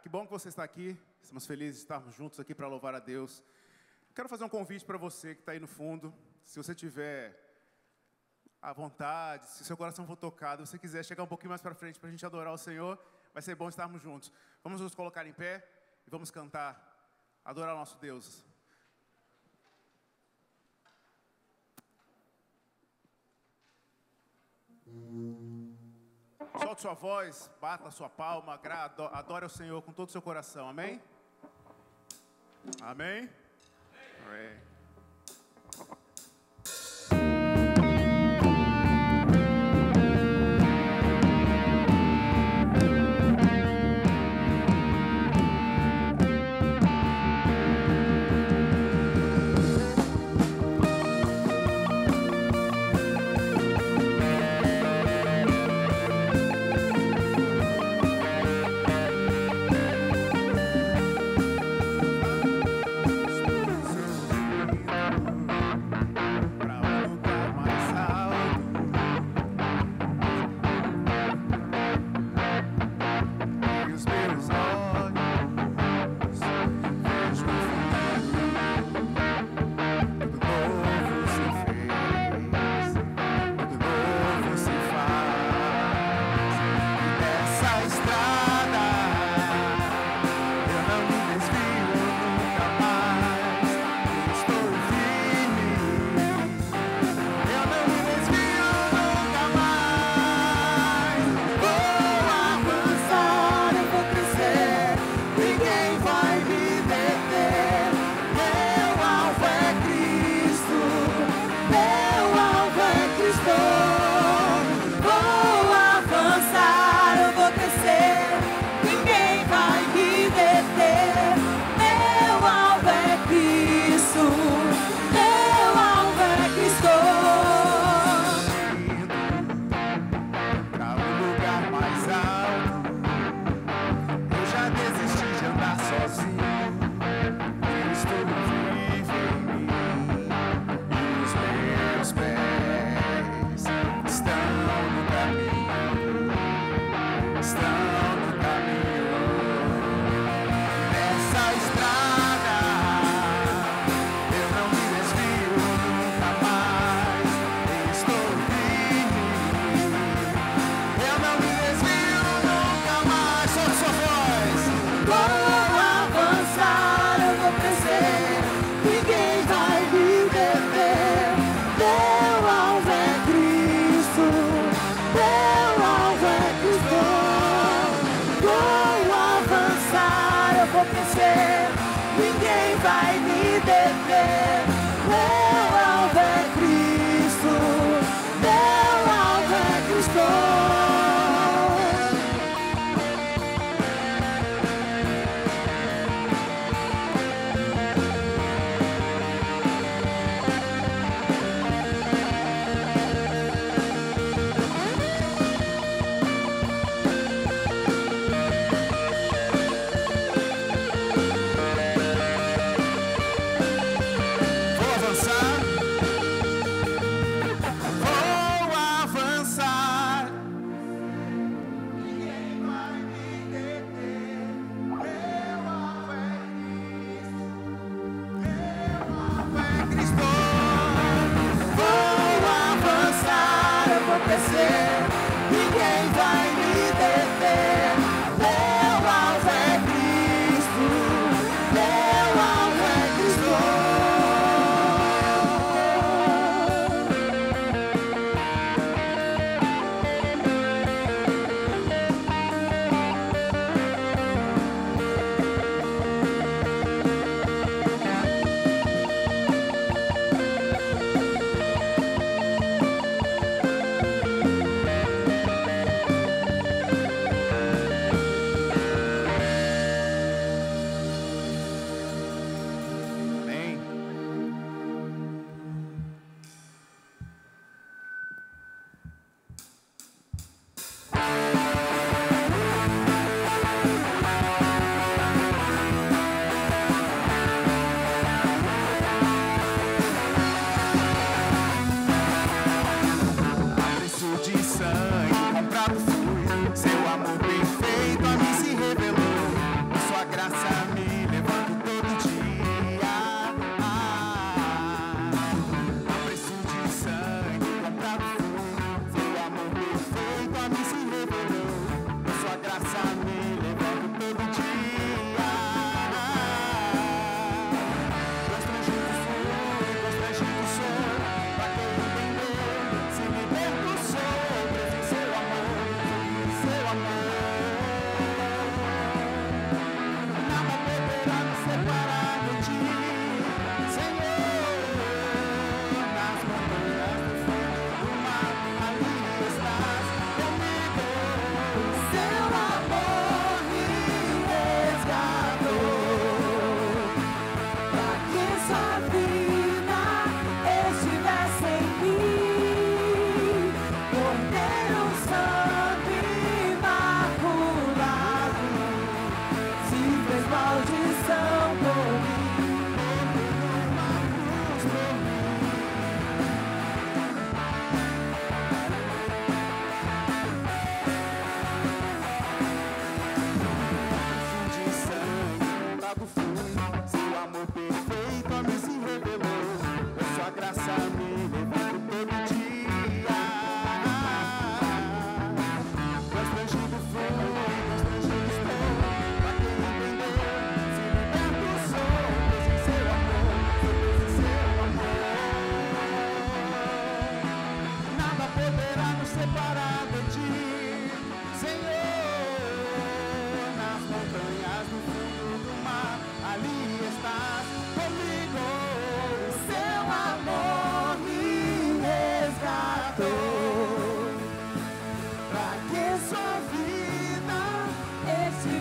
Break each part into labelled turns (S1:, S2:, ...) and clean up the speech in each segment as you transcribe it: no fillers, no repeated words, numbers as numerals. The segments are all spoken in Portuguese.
S1: Que bom que você está aqui. Estamos felizes de estarmos juntos aqui para louvar a Deus. Quero fazer um convite para você que está aí no fundo. Se você tiver à vontade, se seu coração for tocado, se você quiser chegar um pouquinho mais para frente para a gente adorar o Senhor, vai ser bom estarmos juntos. Vamos nos colocar em pé e vamos cantar, adorar o nosso Deus. Solte sua voz, bata a sua palma, adore ao Senhor com todo o seu coração, amém? Amém? Amém.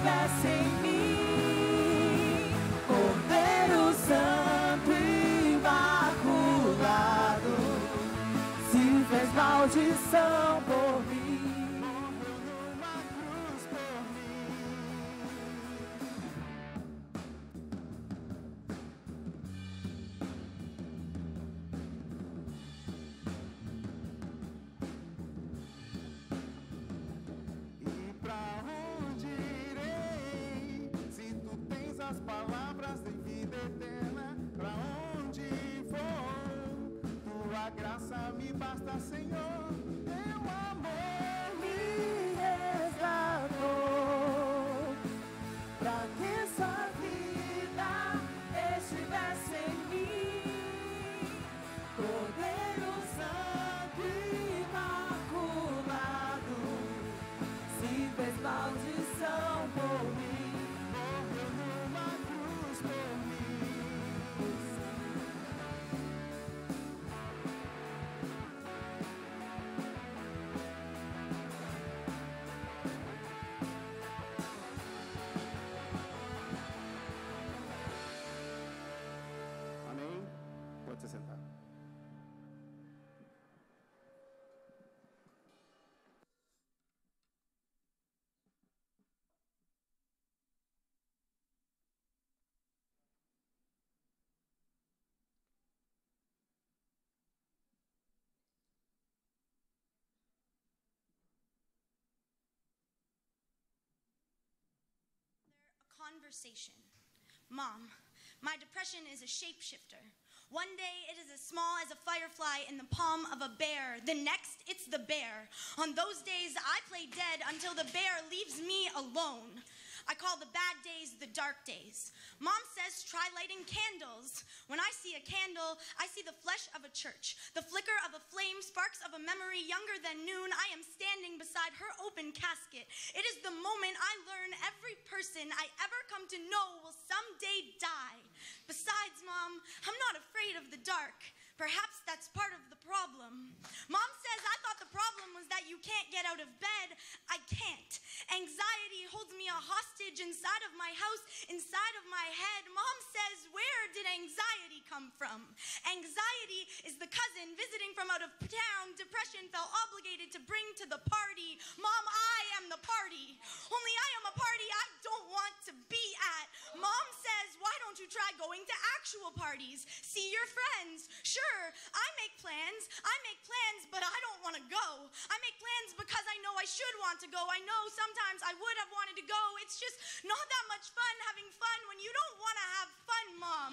S2: estivesse em mim, Cordeiro Santo imaculado, se fez maldição por mim.
S1: As palavras de vida eterna, pra onde vou? Tua graça me basta, Senhor. Teu amor
S2: Me resgatou, pra que sua vida estivesse em mim, Cordeiro Santo imaculado, se fez maldição por mim.
S1: Pode se sentar.
S3: Conversation. Mom, my depression is a shapeshifter. One day it is as small as a firefly in the palm of a bear. The next, it's the bear. On those days, I play dead until the bear leaves me alone. I call the bad days the dark days. Mom says try lighting candles. When I see a candle, I see the flesh of a church. The flicker of a flame, sparks of a memory younger than noon. I am standing beside her open casket. It is the moment I learn every person I ever come to know will someday die. Besides, Mom, I'm not afraid of the dark. Perhaps that's part of the problem. Mom says I thought the problem was that you can't get out of bed. I can't. Anxiety holds me a hostage inside of my house, inside of my head. Mom says, where did anxiety come from? Anxiety is the cousin visiting from out of town. Depression felt obligated to bring to the party. Mom, I am the party. Only I am a party I don't want to be at. Mom says, why don't you try going to actual parties? See your friends. Sure, I make plans, but I don't want to go. I make plans because I know I should want to go. I know sometimes I would have wanted to go. It's just not that much fun having fun when you don't want to have fun, Mom.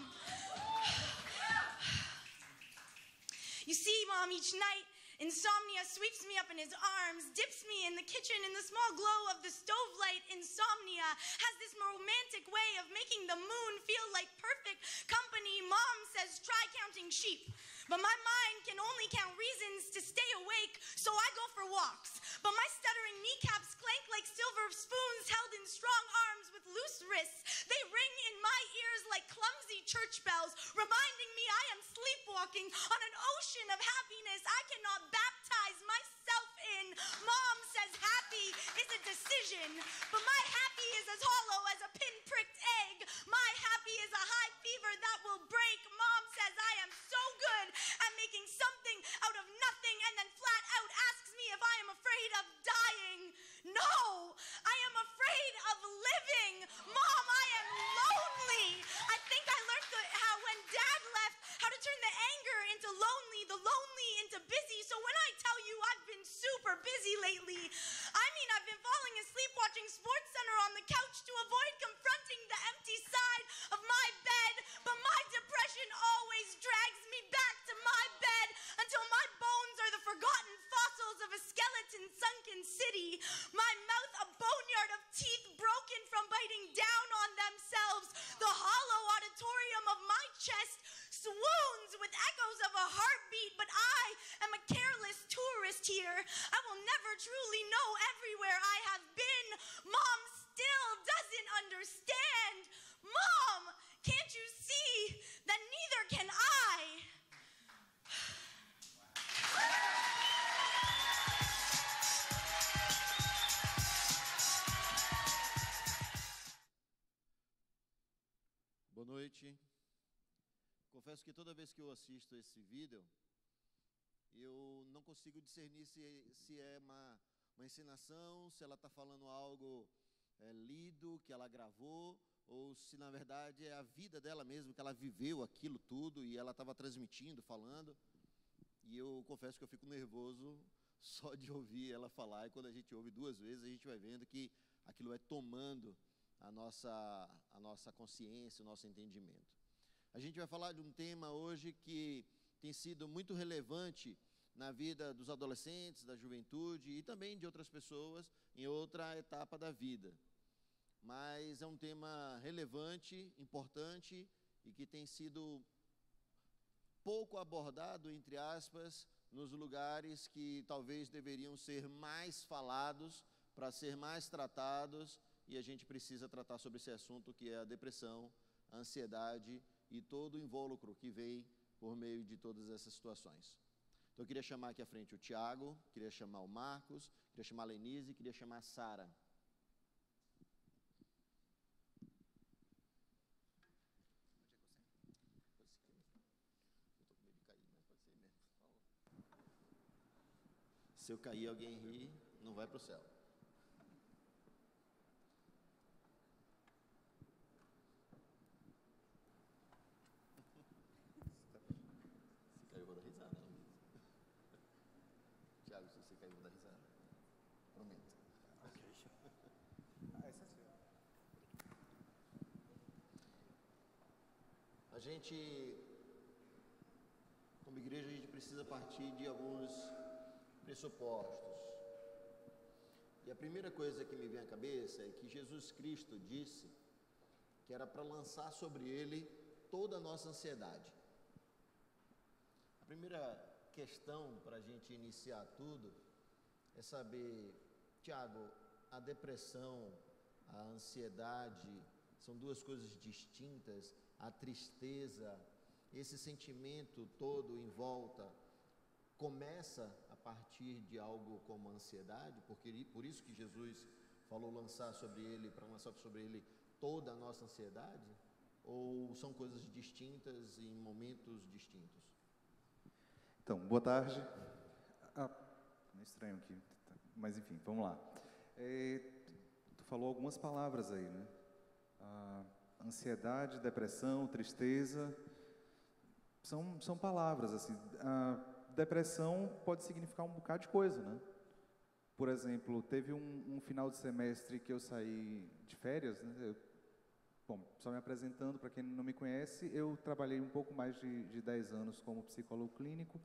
S3: You see, Mom, each night, insomnia sweeps me up in his arms, dips me in the kitchen in the small glow of the stove light. Insomnia has this romantic way of making the moon feel like perfect company. Mom says try counting sheep, but my mind can only count reasons to stay awake, so I go for walks. But my stuttering kneecaps clank like silver spoons held in strong arms with loose wrists. They ring in my ears like clumsy church bells, reminding me I am sleepwalking on an ocean of happiness I cannot baptize myself in. Mom says happy is a decision, but my happy is as hollow as a pinpricked egg. My happy is a high fever that will break. Mom says I am so good at making something out of nothing and then flat out asks me if I am afraid of dying. No, I am afraid of living. Mom, I am lonely. I think I learned how when Dad left, how to turn the anger into lonely, the lonely into busy. So when I tell you I've been super busy lately, I mean I've been falling asleep watching SportsCenter on the couch to avoid confronting the empty side of my bed. But my depression always drags me back to my bed until my bones are the forgotten fossils of a skeleton sunken city. My mouth a boneyard of teeth broken from biting down on themselves. The hollow auditorium of my chest swoons with echoes of a heartbeat, but I am a careless tourist here. I will never truly know everywhere I have been. Mom still doesn't understand. Mom, can't you see that neither can I?
S4: Boa noite. Confesso que toda vez que eu assisto esse vídeo, eu não consigo discernir se é uma encenação, se ela está falando algo lido, que ela gravou, ou se na verdade é a vida dela mesmo, que ela viveu aquilo tudo e ela estava transmitindo, falando. E eu confesso que eu fico nervoso só de ouvir ela falar, e quando a gente ouve 2 vezes, a gente vai vendo que aquilo vai tomando a nossa consciência, o nosso entendimento. A gente vai falar de um tema hoje que tem sido muito relevante na vida dos adolescentes, da juventude e também de outras pessoas em outra etapa da vida. Mas é um tema relevante, importante e que tem sido pouco abordado, entre aspas, nos lugares que talvez deveriam ser mais falados, para ser mais tratados, e a gente precisa tratar sobre esse assunto, que é a depressão, a ansiedade e todo o invólucro que vem por meio de todas essas situações. Então eu queria chamar aqui à frente o Tiago, queria chamar o Marcos, queria chamar a Lenise, queria chamar a Sara. Se eu cair, alguém rir, não vai para o céu. Se caiu, eu vou dar risada. Tiago, se você cair, eu vou dar risada. Prometo.
S1: Ok. Essa sim.
S4: A gente, como igreja, a gente precisa partir de alguns pressupostos. E a primeira coisa que me vem à cabeça é que Jesus Cristo disse que era para lançar sobre ele toda a nossa ansiedade. A primeira questão para a gente iniciar tudo é saber, Tiago, a depressão, a ansiedade são 2 coisas distintas, a tristeza, esse sentimento todo em volta começa a partir de algo como a ansiedade, porque por isso que Jesus falou lançar sobre ele, para lançar sobre ele toda a nossa ansiedade, ou são coisas distintas em momentos distintos?
S5: Então, boa tarde. É estranho aqui, mas enfim, vamos lá. Tu falou algumas palavras aí, né? Ansiedade, depressão, tristeza, são palavras assim. Depressão pode significar um bocado de coisa, né? Por exemplo, teve um final de semestre que eu saí de férias, né? Bom, só me apresentando, para quem não me conhece, eu trabalhei um pouco mais de 10 anos como psicólogo clínico.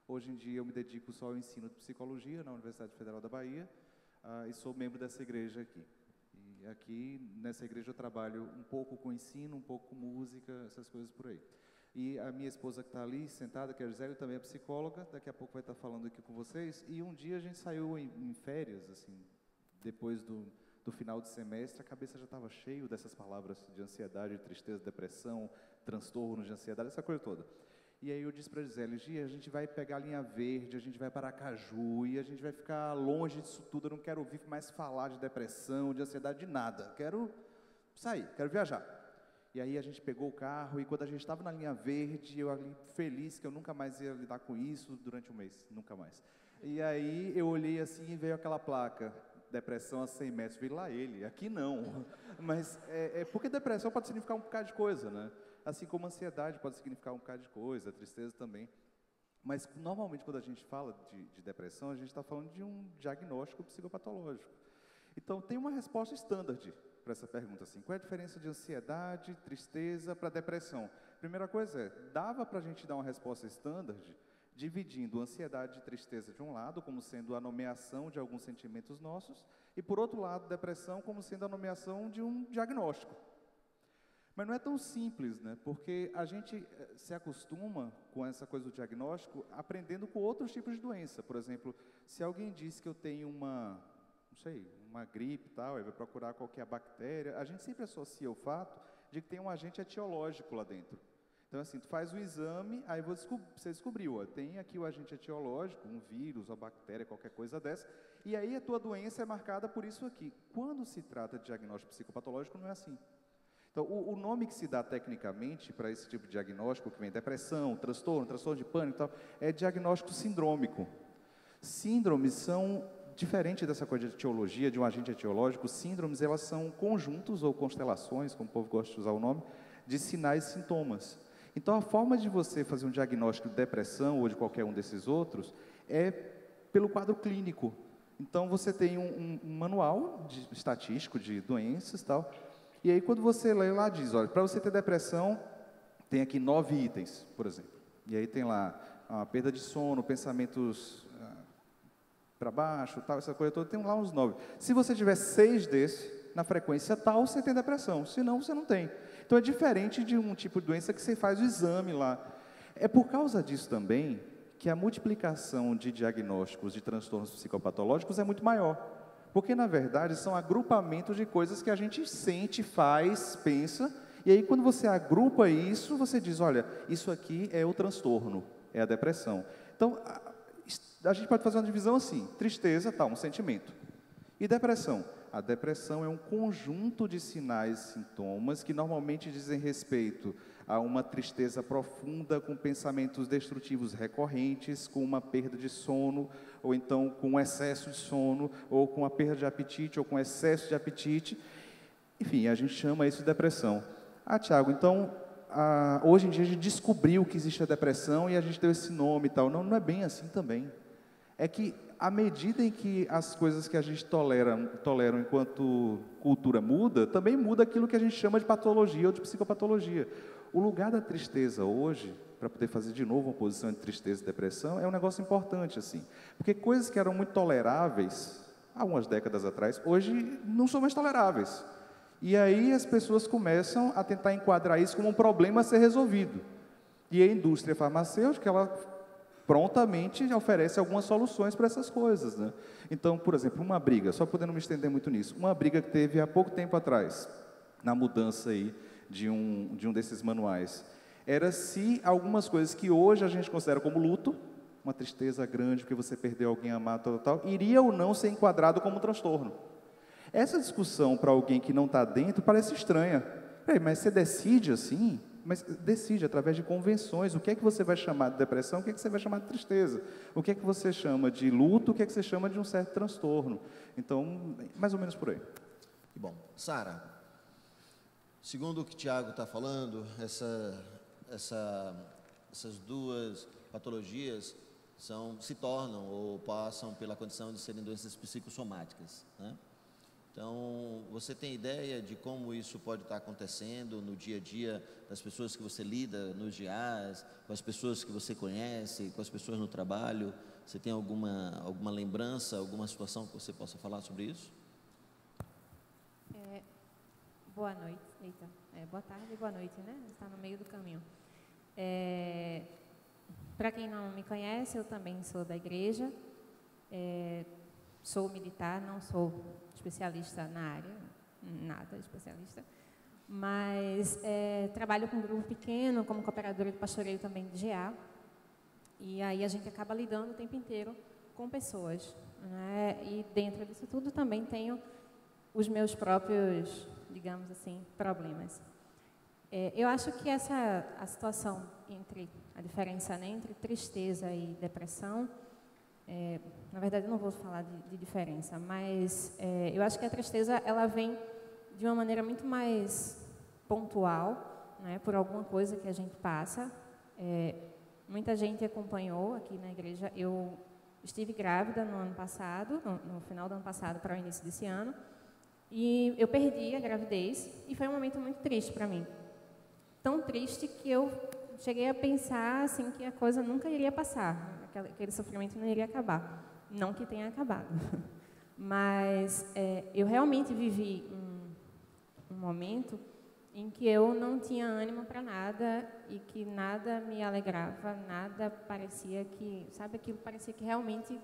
S5: Hoje em dia eu me dedico só ao ensino de psicologia na Universidade Federal da Bahia, e sou membro dessa igreja aqui. E aqui, nessa igreja, eu trabalho um pouco com ensino, um pouco com música, essas coisas por aí. E a minha esposa que está ali, sentada, que é a Gisele, também é psicóloga, daqui a pouco vai estar falando aqui com vocês. E um dia a gente saiu em férias, assim, depois do final de semestre, a cabeça já estava cheia dessas palavras de ansiedade, tristeza, depressão, transtorno de ansiedade, essa coisa toda. E aí eu disse para a Gisele, Gia, a gente vai pegar a linha verde, a gente vai para Aracaju, e a gente vai ficar longe disso tudo, eu não quero ouvir mais falar de depressão, de ansiedade, de nada, quero sair, quero viajar. E aí a gente pegou o carro, e quando a gente estava na linha verde, eu ali feliz que eu nunca mais ia lidar com isso durante um mês, nunca mais. E aí eu olhei assim e veio aquela placa, depressão a 100 metros, vi lá ele, aqui não. Mas porque depressão pode significar um bocado de coisa, né? Assim como ansiedade pode significar um bocado de coisa, tristeza também. Mas normalmente quando a gente fala de depressão, a gente está falando de um diagnóstico psicopatológico. Então tem uma resposta standard para essa pergunta, assim, qual é a diferença de ansiedade, tristeza para depressão? Primeira coisa é, dava para a gente dar uma resposta standard, dividindo ansiedade e tristeza de um lado, como sendo a nomeação de alguns sentimentos nossos, e por outro lado, depressão como sendo a nomeação de um diagnóstico. Mas não é tão simples, né? Porque a gente se acostuma com essa coisa do diagnóstico aprendendo com outros tipos de doença. Por exemplo, se alguém diz que eu tenho uma gripe e tal, aí vai procurar qual que é a bactéria, a gente sempre associa o fato de que tem um agente etiológico lá dentro. Então, assim, tu faz o exame, aí você descobriu, tem aqui o agente etiológico, um vírus, uma bactéria, qualquer coisa dessa, e aí a tua doença é marcada por isso aqui. Quando se trata de diagnóstico psicopatológico, não é assim. Então, o nome que se dá tecnicamente para esse tipo de diagnóstico, que vem depressão, transtorno de pânico e tal, é diagnóstico sindrômico. Síndromes são, diferente dessa coisa de etiologia, de um agente etiológico, síndromes, elas são conjuntos ou constelações, como o povo gosta de usar o nome, de sinais e sintomas. Então, a forma de você fazer um diagnóstico de depressão ou de qualquer um desses outros é pelo quadro clínico. Então, você tem um manual estatístico de doenças e tal, e aí quando você lê lá, diz, olha, para você ter depressão, tem aqui 9 itens, por exemplo. E aí tem lá a perda de sono, pensamentos para baixo, tal, essa coisa toda, tem lá uns 9. Se você tiver 6 desses, na frequência tal, você tem depressão, senão você não tem. Então é diferente de um tipo de doença que você faz o exame lá. É por causa disso também que a multiplicação de diagnósticos de transtornos psicopatológicos é muito maior. Porque, na verdade, são agrupamentos de coisas que a gente sente, faz, pensa, e aí quando você agrupa isso, você diz, olha, isso aqui é o transtorno, é a depressão. Então, a gente pode fazer uma divisão assim, tristeza, tá, um sentimento. E depressão? A depressão é um conjunto de sinais e sintomas que normalmente dizem respeito a uma tristeza profunda, com pensamentos destrutivos recorrentes, com uma perda de sono, ou então com excesso de sono, ou com a perda de apetite, ou com excesso de apetite. Enfim, a gente chama isso de depressão. Tiago, então, hoje em dia a gente descobriu que existe a depressão e a gente deu esse nome e tal. Não é bem assim também. É que, à medida em que as coisas que a gente toleram enquanto cultura muda, também muda aquilo que a gente chama de patologia ou de psicopatologia. O lugar da tristeza hoje, para poder fazer de novo uma posição de tristeza e depressão, é um negócio importante, assim. Porque coisas que eram muito toleráveis, há umas décadas atrás, hoje não são mais toleráveis. E aí as pessoas começam a tentar enquadrar isso como um problema a ser resolvido. E a indústria farmacêutica, ela prontamente oferece algumas soluções para essas coisas, né? Então, por exemplo, uma briga, só podendo me estender muito nisso, uma briga que teve há pouco tempo atrás, na mudança aí de um desses manuais, era se algumas coisas que hoje a gente considera como luto, uma tristeza grande porque você perdeu alguém amado, tal, iria ou não ser enquadrado como um transtorno. Essa discussão para alguém que não está dentro parece estranha. Mas você decide assim? Mas decide através de convenções. O que é que você vai chamar de depressão? O que é que você vai chamar de tristeza? O que é que você chama de luto? O que é que você chama de um certo transtorno? Então, mais ou menos por aí.
S4: Que bom. Sara, segundo o que o Tiago está falando, essas duas patologias se tornam ou passam pela condição de serem doenças psicossomáticas, né? Então, você tem ideia de como isso pode estar acontecendo no dia a dia das pessoas que você lida nos dias, com as pessoas que você conhece, com as pessoas no trabalho? Você tem alguma lembrança, alguma situação que você possa falar sobre isso?
S6: Boa noite. Boa tarde e boa noite, né? Está no meio do caminho. Para quem não me conhece, eu também sou da igreja. Sou militar, não sou especialista na área, nada especialista, mas trabalho com um grupo pequeno, como cooperadora de pastoreio também de GA, e aí a gente acaba lidando o tempo inteiro com pessoas, né? E dentro disso tudo também tenho os meus próprios, digamos assim, problemas. Eu acho que a situação a diferença, né, entre tristeza e depressão, na verdade, eu não vou falar de diferença, mas eu acho que a tristeza, ela vem de uma maneira muito mais pontual, né, por alguma coisa que a gente passa. Muita gente acompanhou aqui na igreja. Eu estive grávida no ano passado, no final do ano passado para o início desse ano, e eu perdi a gravidez, e foi um momento muito triste para mim. Tão triste que eu cheguei a pensar assim, que a coisa nunca iria passar. Aquele sofrimento não iria acabar. Não que tenha acabado. Mas eu realmente vivi um momento em que eu não tinha ânimo para nada e que nada me alegrava, nada parecia que... Sabe, aquilo parecia que realmente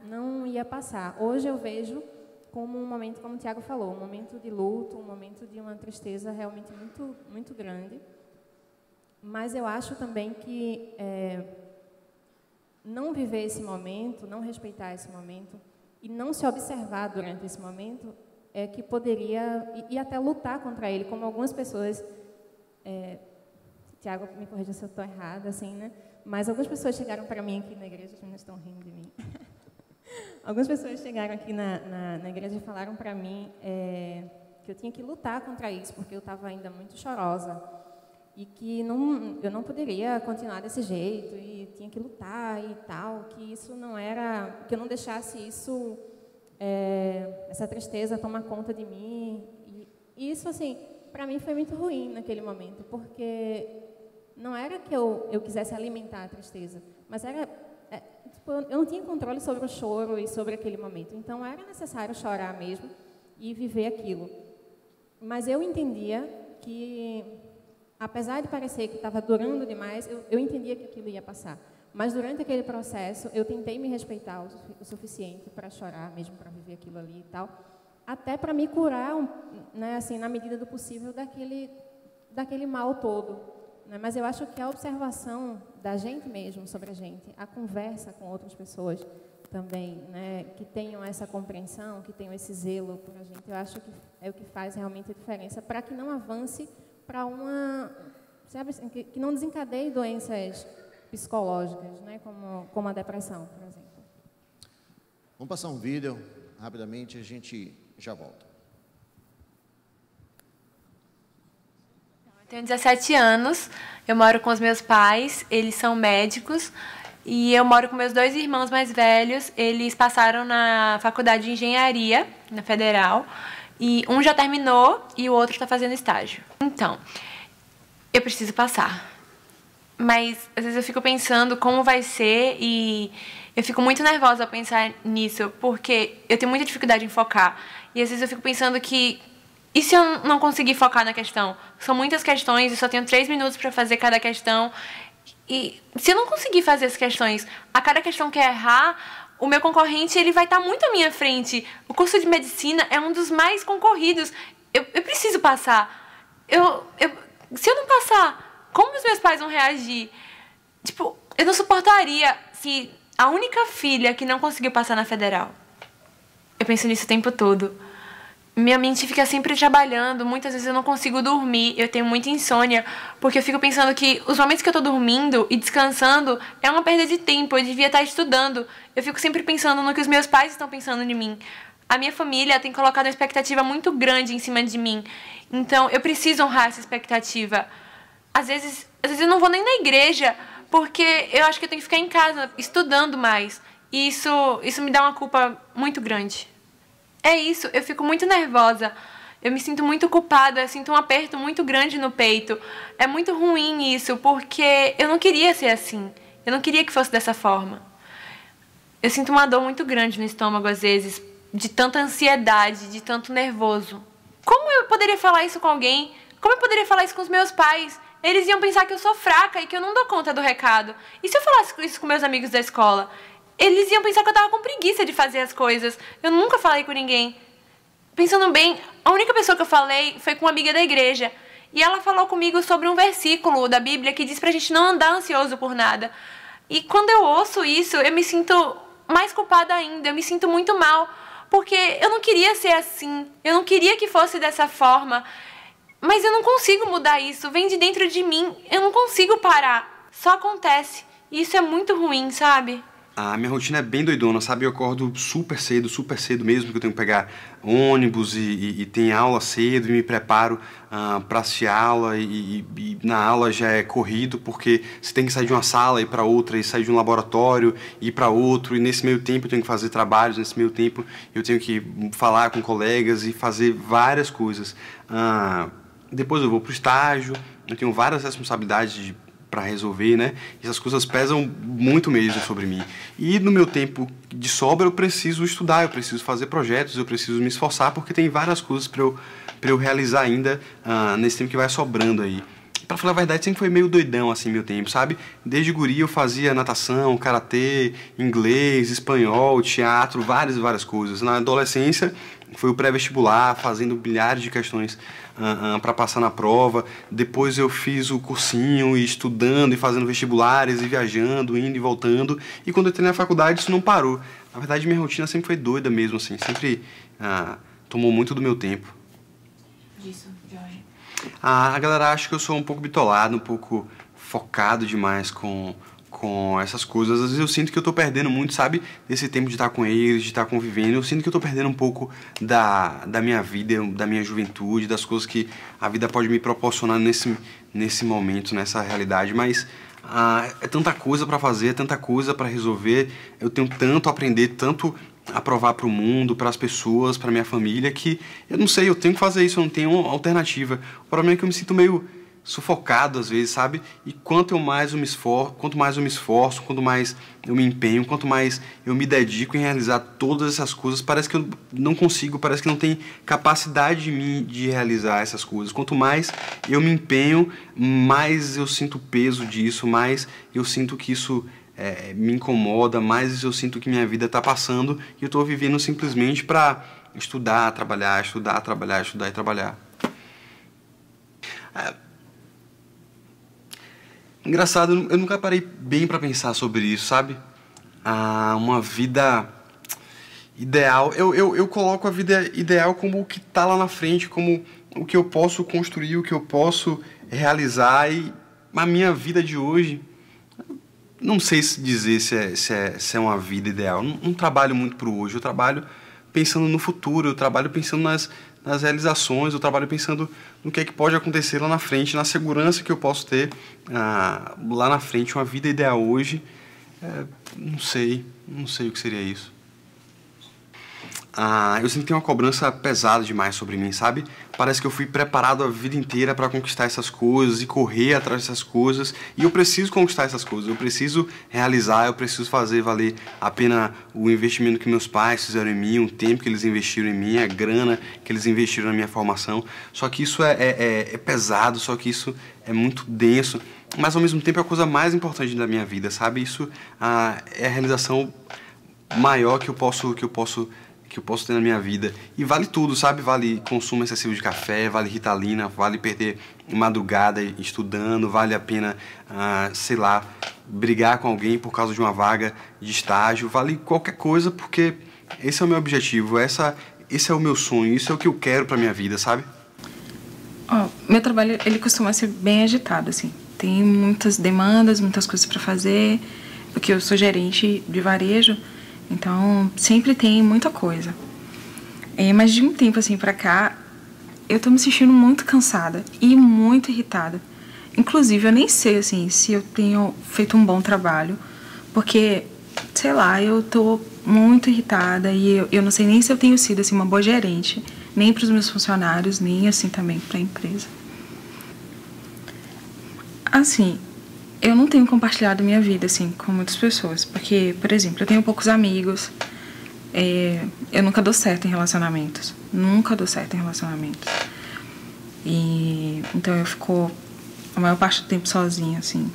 S6: não ia passar. Hoje eu vejo como um momento, como o Tiago falou, um momento de luto, um momento de uma tristeza realmente muito, muito grande. Mas eu acho também que não viver esse momento, não respeitar esse momento e não se observar durante esse momento é que poderia e até lutar contra ele, como algumas pessoas, Tiago, me corrija se eu estou errada, assim, né? Mas algumas pessoas chegaram para mim aqui na igreja, as meninas estão rindo de mim. Algumas pessoas chegaram aqui na igreja e falaram para mim que eu tinha que lutar contra isso, porque eu estava ainda muito chorosa e que eu não poderia continuar desse jeito e tinha que lutar e tal, que isso não era, que eu não deixasse isso, essa tristeza tomar conta de mim. E isso, assim, para mim foi muito ruim naquele momento, porque não era que eu quisesse alimentar a tristeza, mas era, tipo, eu não tinha controle sobre o choro e sobre aquele momento. Então, era necessário chorar mesmo e viver aquilo. Mas eu entendia que, apesar de parecer que estava durando demais, eu entendia que aquilo ia passar. Mas, durante aquele processo, eu tentei me respeitar o suficiente para chorar, mesmo para viver aquilo ali e tal, até para me curar, né, assim, na medida do possível, daquele mal todo. Mas eu acho que a observação da gente mesmo sobre a gente, a conversa com outras pessoas também, né, que tenham essa compreensão, que tenham esse zelo por a gente, eu acho que é o que faz realmente a diferença para que não avance para uma, sabe, assim, que não desencadeie doenças psicológicas, né, como a depressão, por exemplo.
S4: Vamos passar um vídeo rapidamente, a gente já volta.
S7: Eu tenho 17 anos, eu moro com os meus pais, eles são médicos, e eu moro com meus 2 irmãos mais velhos, eles passaram na faculdade de engenharia, na Federal, e um já terminou e o outro está fazendo estágio. Então, eu preciso passar, mas às vezes eu fico pensando como vai ser e eu fico muito nervosa ao pensar nisso, porque eu tenho muita dificuldade em focar, e às vezes eu fico pensando que e se eu não conseguir focar na questão? São muitas questões e só tenho 3 minutos para fazer cada questão. E se eu não conseguir fazer as questões, a cada questão que eu errar, o meu concorrente ele vai estar muito à minha frente. O curso de medicina é um dos mais concorridos. Eu preciso passar. Se eu não passar, como os meus pais vão reagir? Tipo, eu não suportaria se a única filha que não conseguiu passar na Federal. Eu penso nisso o tempo todo. Minha mente fica sempre trabalhando, muitas vezes eu não consigo dormir, eu tenho muita insônia, porque eu fico pensando que os momentos que eu tô dormindo e descansando é uma perda de tempo, eu devia estar estudando. Eu fico sempre pensando no que os meus pais estão pensando de mim. A minha família tem colocado uma expectativa muito grande em cima de mim, então eu preciso honrar essa expectativa. Às vezes eu não vou nem na igreja, porque eu acho que eu tenho que ficar em casa, estudando mais, e isso me dá uma culpa muito grande. É isso, eu fico muito nervosa, eu me sinto muito culpada, eu sinto um aperto muito grande no peito. É muito ruim isso, porque eu não queria ser assim, eu não queria que fosse dessa forma. Eu sinto uma dor muito grande no estômago às vezes, de tanta ansiedade, de tanto nervoso. Como eu poderia falar isso com alguém? Como eu poderia falar isso com os meus pais? Eles iam pensar que eu sou fraca e que eu não dou conta do recado. E se eu falasse isso com meus amigos da escola? Eles iam pensar que eu tava com preguiça de fazer as coisas. Eu nunca falei com ninguém. Pensando bem, a única pessoa que eu falei foi com uma amiga da igreja. E ela falou comigo sobre um versículo da Bíblia que diz pra gente não andar ansioso por nada. E quando eu ouço isso, eu me sinto mais culpada ainda. Eu me sinto muito mal. Porque eu não queria ser assim. Eu não queria que fosse dessa forma. Mas eu não consigo mudar isso. Vem de dentro de mim. Eu não consigo parar. Só acontece. E isso é muito ruim, sabe?
S8: A minha rotina é bem doidona, sabe? Eu acordo super cedo mesmo, que eu tenho que pegar ônibus e tem aula cedo e me preparo para assistir aula e na aula já é corrido, porque você tem que sair de uma sala e ir para outra, e sair de um laboratório e ir para outro, e nesse meio tempo eu tenho que fazer trabalhos, nesse meio tempo eu tenho que falar com colegas e fazer várias coisas. Depois eu vou para o estágio, eu tenho várias responsabilidades para resolver, né? Essas coisas pesam muito mesmo sobre mim. E no meu tempo de sobra eu preciso estudar, eu preciso fazer projetos, eu preciso me esforçar, porque tem várias coisas para eu realizar ainda nesse tempo que vai sobrando aí. Para falar a verdade, sempre foi meio doidão assim meu tempo, sabe? Desde guri eu fazia natação, karatê, inglês, espanhol, teatro, várias coisas. Na adolescência foi o pré-vestibular, fazendo milhares de questões para passar na prova. Depois eu fiz o cursinho e estudando e fazendo vestibulares e viajando, indo e voltando. E quando eu entrei na faculdade isso não parou. Na verdade minha rotina sempre foi doida mesmo, assim, sempre tomou muito do meu tempo.
S7: Disso, Jorge.
S8: A galera acha que eu sou um pouco bitolado, um pouco focado demais com essas coisas. Às vezes eu sinto que eu tô perdendo muito, sabe? Desse tempo de estar com eles, de estar convivendo. Eu sinto que eu tô perdendo um pouco da minha vida, da minha juventude, das coisas que a vida pode me proporcionar nesse momento, nessa realidade. Mas é tanta coisa para fazer, é tanta coisa para resolver. Eu tenho tanto a aprender, tanto a provar para o mundo, para as pessoas, para minha família, que eu não sei, eu tenho que fazer isso, eu não tenho alternativa. O problema é que eu me sinto meio sufocado às vezes, sabe? E quanto mais eu me esforço, quanto mais eu me empenho, quanto mais eu me dedico em realizar todas essas coisas, parece que eu não consigo, parece que não tem capacidade de mim de realizar essas coisas. Quanto mais eu me empenho, mais eu sinto o peso disso, mais eu sinto que isso me incomoda, mais eu sinto que minha vida está passando e eu estou vivendo simplesmente para estudar, trabalhar, estudar, trabalhar, estudar e trabalhar. Engraçado, eu nunca parei bem para pensar sobre isso, sabe? Uma vida ideal. Eu coloco a vida ideal como o que está lá na frente, como o que eu posso construir, o que eu posso realizar. E a minha vida de hoje, não sei dizer se é uma vida ideal. Não trabalho muito para o hoje, eu trabalho pensando no futuro, eu trabalho pensando nas realizações, eu trabalho pensando no que é que pode acontecer lá na frente, na segurança que eu posso ter lá na frente. Uma vida ideal hoje, não sei o que seria isso. Eu sinto que tem uma cobrança pesada demais sobre mim, sabe? Parece que eu fui preparado a vida inteira para conquistar essas coisas e correr atrás dessas coisas. E eu preciso conquistar essas coisas, eu preciso realizar, eu preciso fazer valer a pena o investimento que meus pais fizeram em mim, o tempo que eles investiram em mim, a grana que eles investiram na minha formação. Só que isso é pesado, só que isso é muito denso. Mas, ao mesmo tempo, é a coisa mais importante da minha vida, sabe? Isso é a realização maior que eu posso ter na minha vida. E vale tudo, sabe? Vale consumo excessivo de café, vale Ritalina, vale perder madrugada estudando, vale a pena, sei lá, brigar com alguém por causa de uma vaga de estágio, vale qualquer coisa, porque esse é o meu objetivo, esse é o meu sonho, isso é o que eu quero pra minha vida, sabe?
S9: Meu trabalho, ele costuma ser bem agitado, assim. Tem muitas demandas, muitas coisas para fazer, porque eu sou gerente de varejo, então sempre tem muita coisa. Mas de um tempo assim pra cá, eu tô me sentindo muito cansada e muito irritada. Inclusive, eu nem sei assim se eu tenho feito um bom trabalho, porque, sei lá, eu tô muito irritada e eu não sei nem se eu tenho sido assim uma boa gerente, nem para os meus funcionários, nem assim também para a empresa. Assim, eu não tenho compartilhado minha vida assim com muitas pessoas, porque, por exemplo, eu tenho poucos amigos, eu nunca dou certo em relacionamentos, e então eu fico a maior parte do tempo sozinha, assim.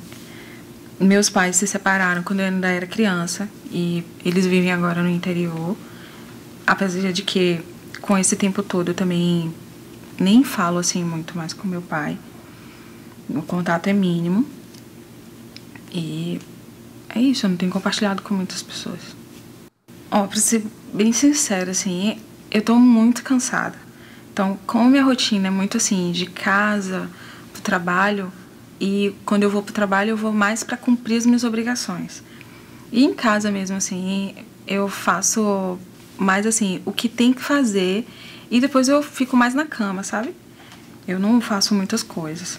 S9: Meus pais se separaram quando eu ainda era criança e eles vivem agora no interior, apesar de que com esse tempo todo eu também nem falo assim muito mais com meu pai. O contato é mínimo. E é isso, eu não tenho compartilhado com muitas pessoas. Pra ser bem sincera, assim, eu tô muito cansada. Então, como minha rotina é muito assim, de casa pro trabalho, e quando eu vou pro trabalho eu vou mais para cumprir as minhas obrigações. E em casa mesmo, assim, eu faço mais assim, o que tem que fazer, e depois eu fico mais na cama, sabe? Eu não faço muitas coisas.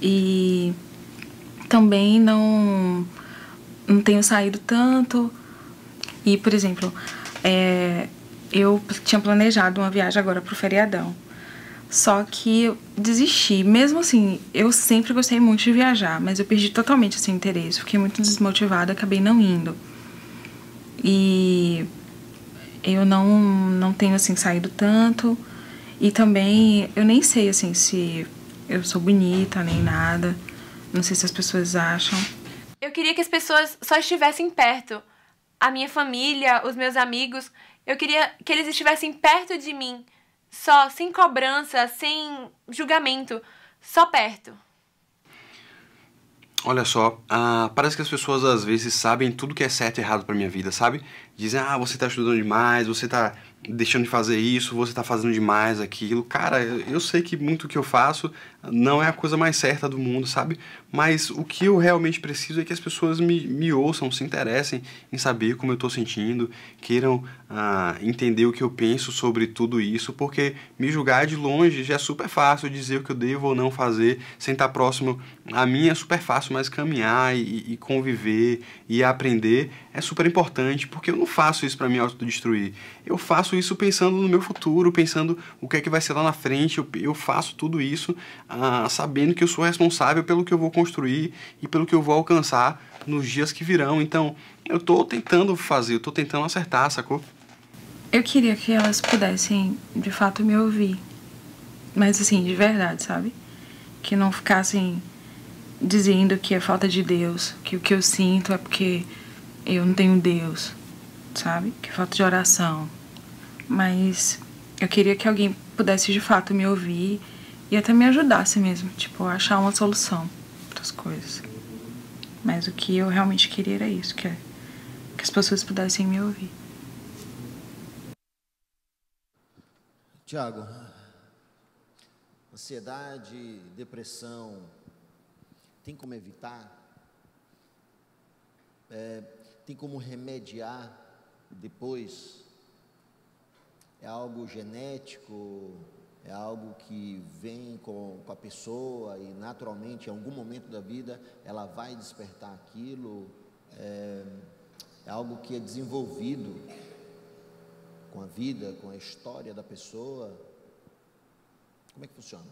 S9: E também não tenho saído tanto. E, por exemplo, eu tinha planejado uma viagem agora pro feriadão. Só que eu desisti. Mesmo assim, eu sempre gostei muito de viajar, mas eu perdi totalmente esse interesse. Fiquei muito desmotivada, acabei não indo. E eu não tenho, assim, saído tanto. E também, eu nem sei, assim, se eu sou bonita, nem nada. Não sei se as pessoas acham.
S7: Eu queria que as pessoas só estivessem perto. A minha família, os meus amigos. Eu queria que eles estivessem perto de mim. Só, sem cobrança, sem julgamento. Só perto.
S8: Olha só, parece que as pessoas às vezes sabem tudo que é certo e errado pra minha vida, sabe? Dizem, você tá estudando demais, você tá deixando de fazer isso, você está fazendo demais aquilo. Cara, eu sei que muito o que eu faço não é a coisa mais certa do mundo, sabe? Mas o que eu realmente preciso é que as pessoas me ouçam, se interessem em saber como eu estou sentindo, queiram entender o que eu penso sobre tudo isso, porque me julgar de longe já é super fácil, dizer o que eu devo ou não fazer, sem estar próximo a mim é super fácil, mas caminhar e conviver e aprender é super importante, porque eu não faço isso para me autodestruir. Eu faço isso pensando no meu futuro, pensando o que é que vai ser lá na frente. Eu faço tudo isso sabendo que eu sou responsável pelo que eu vou construir e pelo que eu vou alcançar nos dias que virão. Então, eu estou tentando fazer, eu estou tentando acertar, sacou?
S9: Eu queria que elas pudessem, de fato, me ouvir. Mas, assim, de verdade, sabe? Que não ficassem dizendo que é falta de Deus, que o que eu sinto é porque eu não tenho Deus, sabe? Que é falta de oração. Mas eu queria que alguém pudesse, de fato, me ouvir e até me ajudasse mesmo, tipo, a achar uma solução para as coisas. Mas o que eu realmente queria era isso, que as pessoas pudessem me ouvir.
S4: Tiago, ansiedade, depressão, tem como evitar? Tem como remediar depois? É algo genético? É algo que vem com a pessoa e naturalmente em algum momento da vida ela vai despertar aquilo? É algo que é desenvolvido com a vida, com a história da pessoa? Como é que funciona?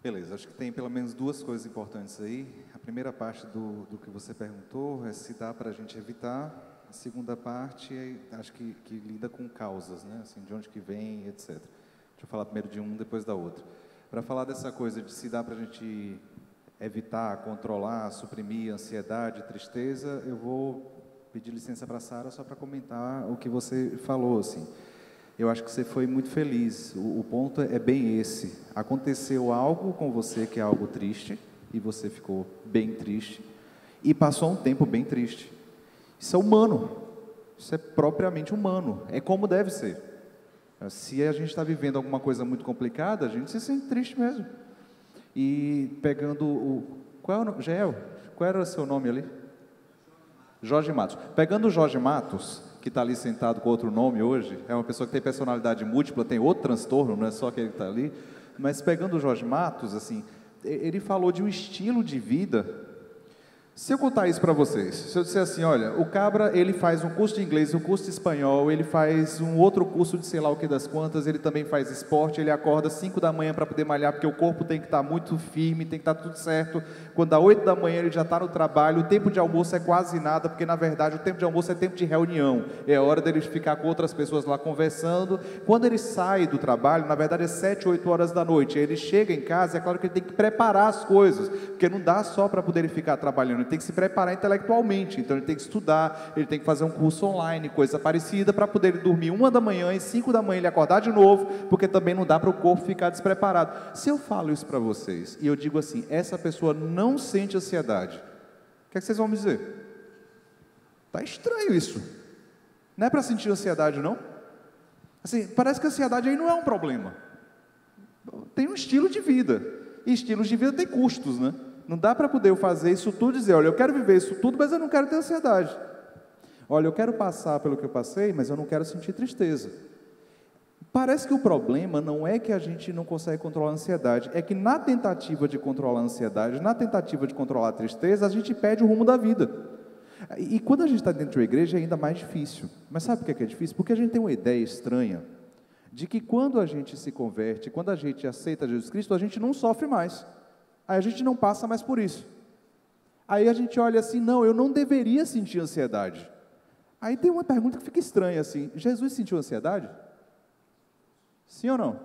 S5: Beleza, acho que tem pelo menos duas coisas importantes aí. A primeira parte do que você perguntou é se dá para a gente evitar. A segunda parte, acho que lida com causas, né? Assim, de onde que vem, etc. Deixa eu falar primeiro de um, depois da outra. Para falar dessa coisa de se dá para a gente evitar, controlar, suprimir ansiedade, tristeza, eu vou pedir licença para a Sara só para comentar o que você falou, assim. Eu acho que você foi muito feliz. O ponto é bem esse. Aconteceu algo com você que é algo triste, e você ficou bem triste, e passou um tempo bem triste. Isso é humano. Isso é propriamente humano. É como deve ser. Se a gente está vivendo alguma coisa muito complicada, a gente se sente triste mesmo. E pegando o... Qual é o nome? Jael, qual era o seu nome ali? Jorge Matos. Pegando o Jorge Matos, que está ali sentado com outro nome hoje, é uma pessoa que tem personalidade múltipla, tem outro transtorno, não é só aquele que está ali, mas pegando o Jorge Matos, assim, ele falou de um estilo de vida. Se eu contar isso para vocês, se eu disser assim, olha, o cabra, ele faz um curso de inglês, um curso de espanhol, ele faz um outro curso de sei lá o que das quantas, ele também faz esporte, ele acorda 5 da manhã para poder malhar, porque o corpo tem que estar muito firme, tem que estar tudo certo. Quando dá 8 da manhã ele já está no trabalho, o tempo de almoço é quase nada, porque na verdade o tempo de almoço é tempo de reunião, é hora dele ficar com outras pessoas lá conversando. Quando ele sai do trabalho, na verdade é 7, 8 horas da noite, aí ele chega em casa, é claro que ele tem que preparar as coisas, porque não dá só para poder ficar trabalhando, ele tem que se preparar intelectualmente, então ele tem que estudar, ele tem que fazer um curso online, coisa parecida, para poder dormir 1 da manhã e 5 da manhã ele acordar de novo, porque também não dá para o corpo ficar despreparado. Se eu falo isso para vocês, e eu digo assim, essa pessoa não sente ansiedade, o que é que vocês vão me dizer? Está estranho isso, não é para sentir ansiedade não? Assim, parece que a ansiedade aí não é um problema, tem um estilo de vida, e estilos de vida tem custos, né? Não dá para poder fazer isso tudo e dizer, olha, eu quero viver isso tudo, mas eu não quero ter ansiedade. Olha, eu quero passar pelo que eu passei, mas eu não quero sentir tristeza. Parece que o problema não é que a gente não consegue controlar a ansiedade, é que na tentativa de controlar a ansiedade, na tentativa de controlar a tristeza, a gente perde o rumo da vida. E quando a gente está dentro de uma igreja é ainda mais difícil. Mas sabe por que é difícil? Porque a gente tem uma ideia estranha de que quando a gente se converte, quando a gente aceita Jesus Cristo, a gente não sofre mais. Aí a gente não passa mais por isso. Aí a gente olha assim, não, eu não deveria sentir ansiedade. Aí tem uma pergunta que fica estranha assim, Jesus sentiu ansiedade? Sim ou não?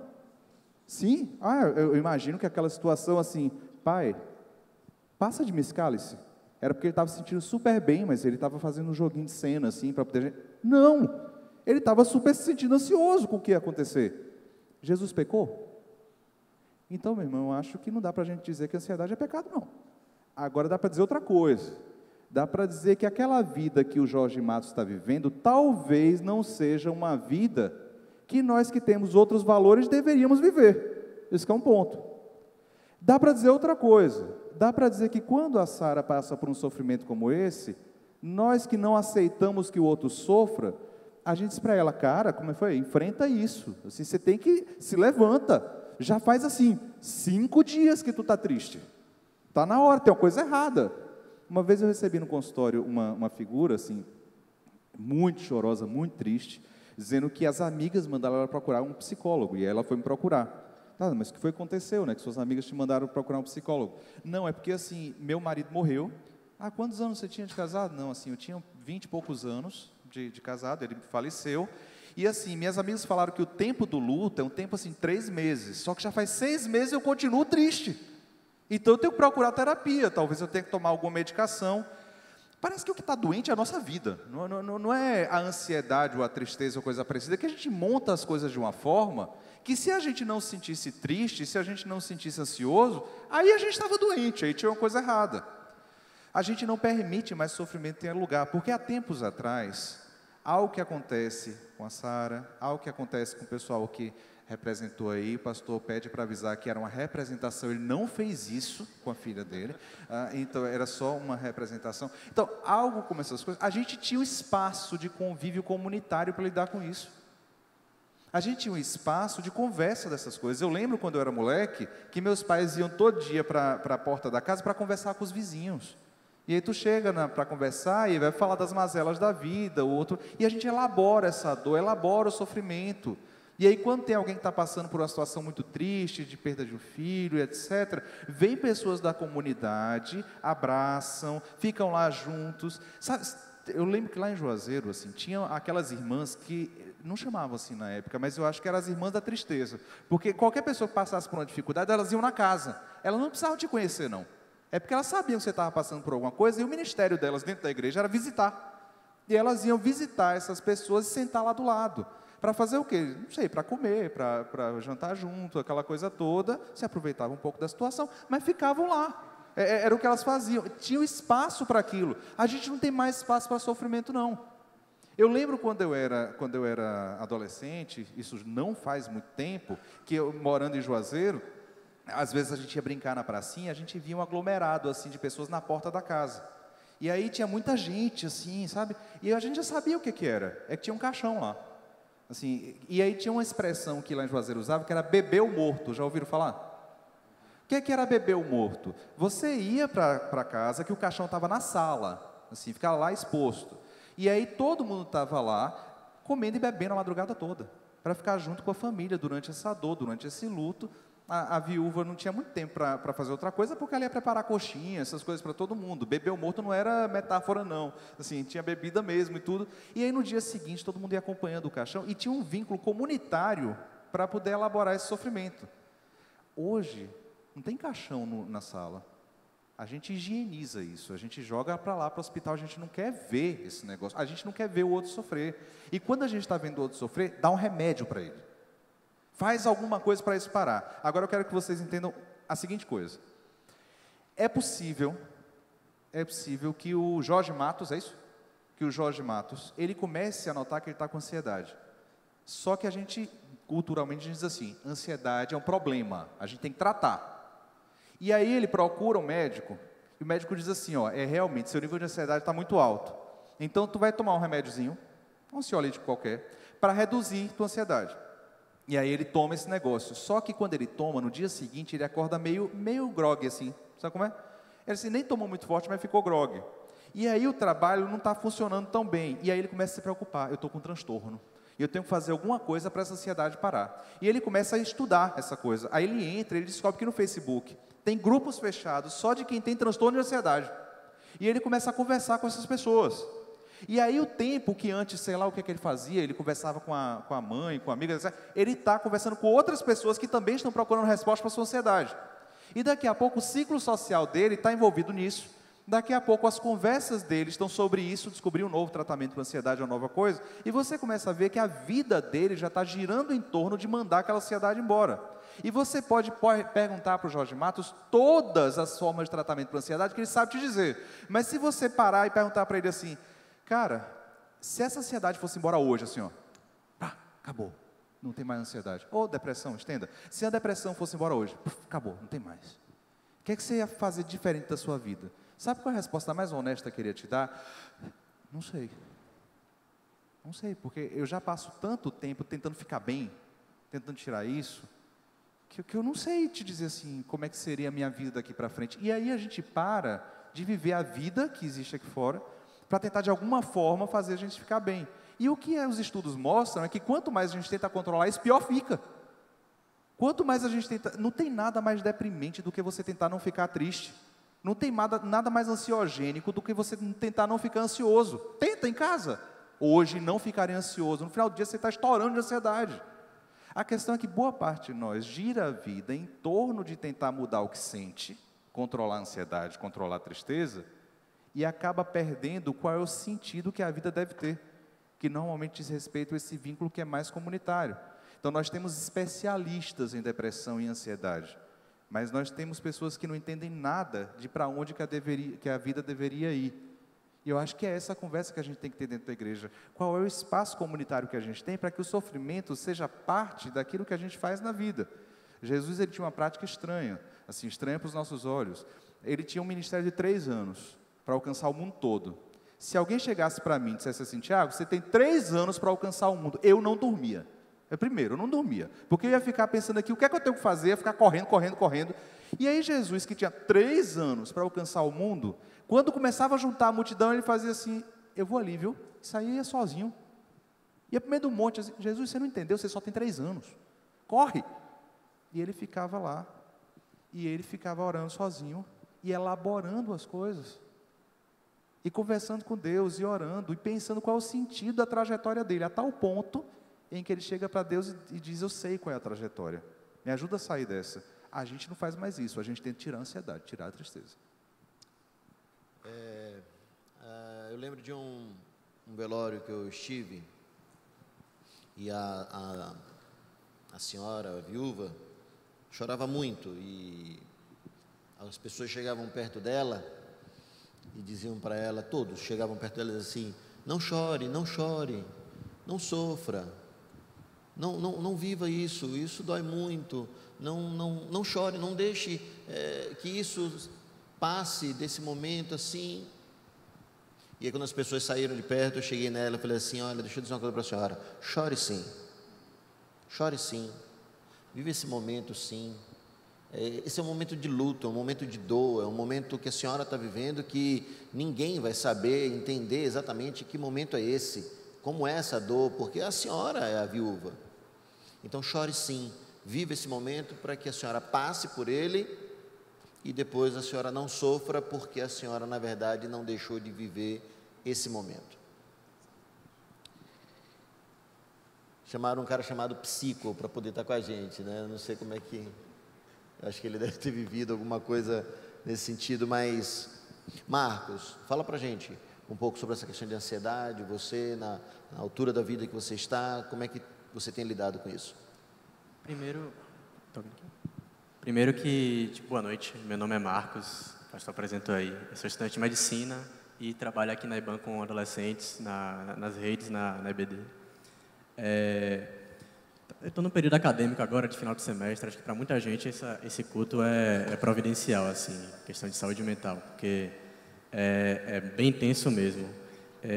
S5: Sim? Eu imagino que aquela situação assim, pai, passa de mim esse cálice. Era porque ele estava se sentindo super bem, mas ele estava fazendo um joguinho de cena assim, para poder... Não! Ele estava super se sentindo ansioso com o que ia acontecer. Jesus pecou? Então, meu irmão, eu acho que não dá para a gente dizer que a ansiedade é pecado, não. Agora dá para dizer outra coisa. dá para dizer que aquela vida que o Jorge Matos está vivendo, talvez não seja uma vida que nós que temos outros valores deveríamos viver. Esse que é um ponto. Dá para dizer outra coisa. Dá para dizer que quando a Sara passa por um sofrimento como esse, nós que não aceitamos que o outro sofra, a gente diz para ela, cara, como foi? Enfrenta isso. Assim, você tem que se levanta. Já faz assim, 5 dias que tu está triste. Está na hora, tem uma coisa errada. Uma vez eu recebi no consultório uma figura assim, muito chorosa, muito triste, dizendo que as amigas mandaram ela procurar um psicólogo, e ela foi me procurar. Tá, mas o que foi que aconteceu, né? Que suas amigas te mandaram procurar um psicólogo. Não, é porque assim, meu marido morreu. Ah, quantos anos você tinha de casado? Não, assim, eu tinha 20 e poucos anos de casado, ele faleceu. E assim, minhas amigas falaram que o tempo do luto é um tempo assim, 3 meses. Só que já faz 6 meses eu continuo triste. Então eu tenho que procurar terapia, talvez eu tenha que tomar alguma medicação. Parece que o que está doente é a nossa vida. Não é a ansiedade ou a tristeza ou coisa parecida, que a gente monta as coisas de uma forma que se a gente não se sentisse triste, se a gente não se sentisse ansioso, aí a gente estava doente, aí tinha uma coisa errada. A gente não permite mais sofrimento ter lugar, porque há tempos atrás, algo que acontece com a Sara, algo que acontece com o pessoal que representou aí, o pastor pede para avisar que era uma representação, ele não fez isso com a filha dele, então era só uma representação. Então, algo como essas coisas, a gente tinha um espaço de convívio comunitário para lidar com isso. A gente tinha um espaço de conversa dessas coisas. Eu lembro quando eu era moleque, que meus pais iam todo dia para a porta da casa para conversar com os vizinhos. E aí tu chega para conversar e vai falar das mazelas da vida, o outro, e a gente elabora essa dor, elabora o sofrimento. E aí quando tem alguém que está passando por uma situação muito triste, de perda de um filho, etc., vem pessoas da comunidade, abraçam, ficam lá juntos. Sabe, eu lembro que lá em Juazeiro, assim, tinha aquelas irmãs que, não chamavam assim na época, mas eu acho que eram as irmãs da tristeza. Porque qualquer pessoa que passasse por uma dificuldade, elas iam na casa. Elas não precisavam te conhecer, não. É porque elas sabiam que você estava passando por alguma coisa, e o ministério delas dentro da igreja era visitar. E elas iam visitar essas pessoas e sentar lá do lado. Para fazer o quê? Não sei, para comer, para jantar junto, aquela coisa toda. Se aproveitavam um pouco da situação, mas ficavam lá. Era o que elas faziam. Tinha espaço para aquilo. A gente não tem mais espaço para sofrimento, não. Eu lembro quando eu era adolescente, isso não faz muito tempo, que eu, morando em Juazeiro, às vezes a gente ia brincar na pracinha, a gente via um aglomerado assim, de pessoas na porta da casa. E aí tinha muita gente, assim, sabe? E a gente já sabia o que era. É que tinha um caixão lá. Assim, e aí tinha uma expressão que lá em Juazeiro usava, que era beber o morto. Já ouviram falar? O que era beber o morto? Você ia para casa, que o caixão estava na sala, assim, ficava lá exposto. E aí todo mundo estava lá, comendo e bebendo a madrugada toda, para ficar junto com a família durante essa dor, durante esse luto. A viúva não tinha muito tempo para fazer outra coisa, porque ela ia preparar coxinha, essas coisas para todo mundo. Beber o morto não era metáfora, não. Assim, tinha bebida mesmo e tudo. E aí, no dia seguinte, todo mundo ia acompanhando o caixão, e tinha um vínculo comunitário para poder elaborar esse sofrimento. Hoje, não tem caixão na sala. A gente higieniza isso, a gente joga para lá, para o hospital, a gente não quer ver esse negócio, a gente não quer ver o outro sofrer. E quando a gente está vendo o outro sofrer, dá um remédio para ele. Faz alguma coisa para isso parar. Agora eu quero que vocês entendam a seguinte coisa. É possível que o Jorge Matos, é isso? Que o Jorge Matos, ele comece a notar que ele está com ansiedade. Só que a gente, culturalmente, a gente diz assim, ansiedade é um problema, a gente tem que tratar. E aí ele procura um médico, e o médico diz assim, ó, realmente, seu nível de ansiedade está muito alto. Então, tu vai tomar um remédiozinho, um ansiolítico qualquer, para reduzir tua ansiedade. E aí ele toma esse negócio. Só que quando ele toma, no dia seguinte, ele acorda meio grogue, assim. Sabe como é? Ele assim, nem tomou muito forte, mas ficou grogue. E aí o trabalho não está funcionando tão bem. E aí ele começa a se preocupar. Eu estou com transtorno. E eu tenho que fazer alguma coisa para essa ansiedade parar. E ele começa a estudar essa coisa. Aí ele entra, ele descobre que no Facebook tem grupos fechados só de quem tem transtorno de ansiedade. E ele começa a conversar com essas pessoas. E aí o tempo que antes, sei lá o que ele fazia, ele conversava com a mãe, com a amiga, etc., ele está conversando com outras pessoas que também estão procurando resposta para a sua ansiedade. E daqui a pouco o ciclo social dele está envolvido nisso. Daqui a pouco as conversas dele estão sobre isso, descobrir um novo tratamento para a ansiedade, uma nova coisa, e você começa a ver que a vida dele já está girando em torno de mandar aquela ansiedade embora. E você pode perguntar para o Jorge Matos todas as formas de tratamento para ansiedade que ele sabe te dizer. Mas se você parar e perguntar para ele assim, cara, se essa ansiedade fosse embora hoje, assim, ó, pá, acabou, não tem mais ansiedade. Ou depressão, estenda. Se a depressão fosse embora hoje, acabou, não tem mais. O que é que você ia fazer diferente da sua vida? Sabe qual é a resposta mais honesta que eu queria te dar? Não sei. Não sei, porque eu já passo tanto tempo tentando ficar bem, tentando tirar isso, que eu não sei te dizer assim, como é que seria a minha vida daqui para frente. E aí a gente para de viver a vida que existe aqui fora, para tentar de alguma forma fazer a gente ficar bem. E o que os estudos mostram é que quanto mais a gente tenta controlar isso, pior fica. Quanto mais a gente tenta... Não tem nada mais deprimente do que você tentar não ficar triste. Não tem nada mais ansiogênico do que você tentar não ficar ansioso. Tenta em casa. Hoje não ficarem ansioso. No final do dia você está estourando de ansiedade. A questão é que boa parte de nós gira a vida em torno de tentar mudar o que sente, controlar a ansiedade, controlar a tristeza, e acaba perdendo qual é o sentido que a vida deve ter, que normalmente diz respeito a esse vínculo que é mais comunitário. Então nós temos especialistas em depressão e ansiedade, mas nós temos pessoas que não entendem nada de para onde que a vida deveria ir. E eu acho que é essa conversa que a gente tem que ter dentro da igreja. Qual é o espaço comunitário que a gente tem para que o sofrimento seja parte daquilo que a gente faz na vida? Jesus, ele tinha uma prática estranha, assim, estranha para os nossos olhos. Ele tinha um ministério de 3 anos para alcançar o mundo todo. Se alguém chegasse para mim e dissesse assim, Tiago, você tem 3 anos para alcançar o mundo, eu não dormia. Eu não dormia, porque eu ia ficar pensando aqui, o que é que eu tenho que fazer? Eu ia ficar correndo. E aí Jesus, que tinha 3 anos para alcançar o mundo, quando começava a juntar a multidão, ele fazia assim, eu vou ali, viu? Saía sozinho. Ia para o meio do monte, assim, Jesus, você não entendeu, você só tem 3 anos. Corre! E ele ficava lá, e ele ficava orando sozinho, e elaborando as coisas. E conversando com Deus, e orando, e pensando qual é o sentido da trajetória dele, a tal ponto em que ele chega para Deus e diz, eu sei qual é a trajetória. Me ajuda a sair dessa. A gente não faz mais isso, a gente tenta tirar a ansiedade, tirar a tristeza.
S4: Eu lembro de um velório que eu estive, e a senhora, a viúva, chorava muito, e as pessoas chegavam perto dela, e diziam para ela, todos chegavam perto dela assim, não chore, não sofra, não viva isso dói muito, não chore, não deixe que isso passe desse momento assim. E aí quando as pessoas saíram de perto, eu cheguei nela e falei assim, olha, deixa eu dizer uma coisa para a senhora, chore sim, vive esse momento sim, esse é um momento de luto, é um momento de dor, é um momento que a senhora está vivendo que ninguém vai saber, entender exatamente que momento é esse, como é essa dor, porque a senhora é a viúva. Então chore sim, viva esse momento para que a senhora passe por ele e depois a senhora não sofra, porque a senhora na verdade não deixou de viver esse momento. Chamaram um cara chamado Psico para poder estar com a gente, né? Eu não sei como é que, acho que ele deve ter vivido alguma coisa nesse sentido, mas Marcos, fala para a gente um pouco sobre essa questão de ansiedade, você na altura da vida que você está, como é que você tem lidado com isso?
S10: Primeiro que, boa noite, meu nome é Marcos, o pastor apresentou aí, eu sou estudante de medicina e trabalho aqui na IBAN com adolescentes, nas redes, na EBD. Eu estou no período acadêmico agora, de final de semestre, acho que para muita gente esse culto é providencial, assim, questão de saúde mental, porque é bem intenso mesmo.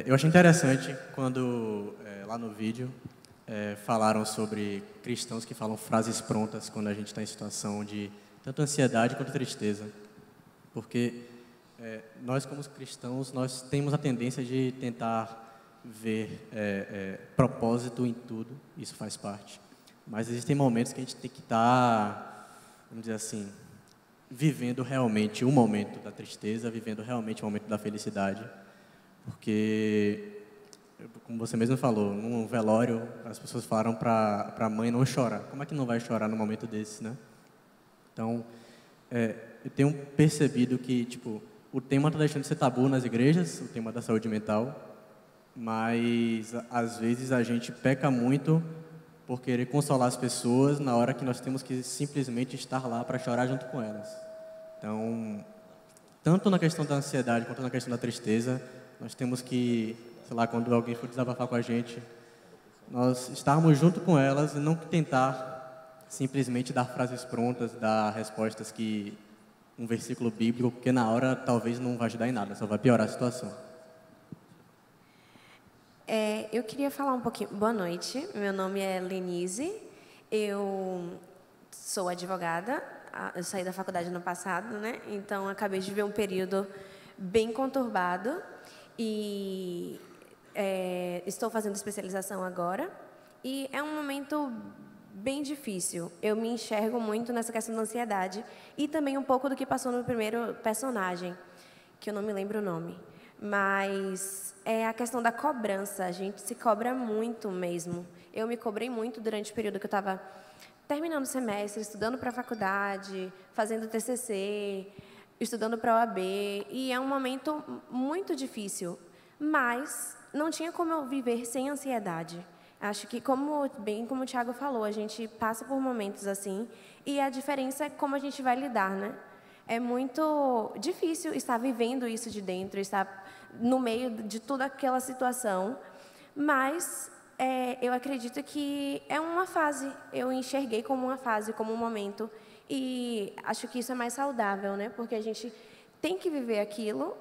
S10: Eu achei interessante quando, lá no vídeo, falaram sobre cristãos que falam frases prontas quando a gente está em situação de tanto ansiedade quanto tristeza. Porque nós, como cristãos, nós temos a tendência de tentar ver propósito em tudo, isso faz parte. Mas existem momentos que a gente tem que estar, vamos dizer assim, vivendo realmente o momento da tristeza, vivendo realmente o momento da felicidade. Porque, como você mesmo falou, num velório, as pessoas falaram para a mãe não chorar. Como é que não vai chorar num momento desse, né? Então, eu tenho percebido que, o tema está deixando de ser tabu nas igrejas, o tema da saúde mental, mas, às vezes, a gente peca muito por querer consolar as pessoas na hora que nós temos que simplesmente estar lá para chorar junto com elas. Então, tanto na questão da ansiedade quanto na questão da tristeza, nós temos que, sei lá, quando alguém for desabafar com a gente, nós estarmos junto com elas e não tentar simplesmente dar frases prontas, dar respostas que um versículo bíblico, porque na hora talvez não vai ajudar em nada, só vai piorar a situação.
S11: Eu queria falar um pouquinho. Boa noite, meu nome é Lenise, eu sou advogada, eu saí da faculdade no passado, né? Então acabei de ver um período bem conturbado e estou fazendo especialização agora e é um momento bem difícil. Eu me enxergo muito nessa questão da ansiedade e também um pouco do que passou no primeiro personagem, que eu não me lembro o nome. Mas é a questão da cobrança. A gente se cobra muito mesmo. Eu me cobrei muito durante o período que eu estava terminando o semestre, estudando para a faculdade, fazendo TCC, estudando para a OAB. E é um momento muito difícil. Mas não tinha como eu viver sem ansiedade. Acho que, bem como o Thiago falou, a gente passa por momentos assim e a diferença é como a gente vai lidar, né? É muito difícil estar vivendo isso de dentro, estar no meio de toda aquela situação, mas eu acredito que é uma fase. Eu enxerguei como uma fase, como um momento, e acho que isso é mais saudável, né? Porque a gente tem que viver aquilo.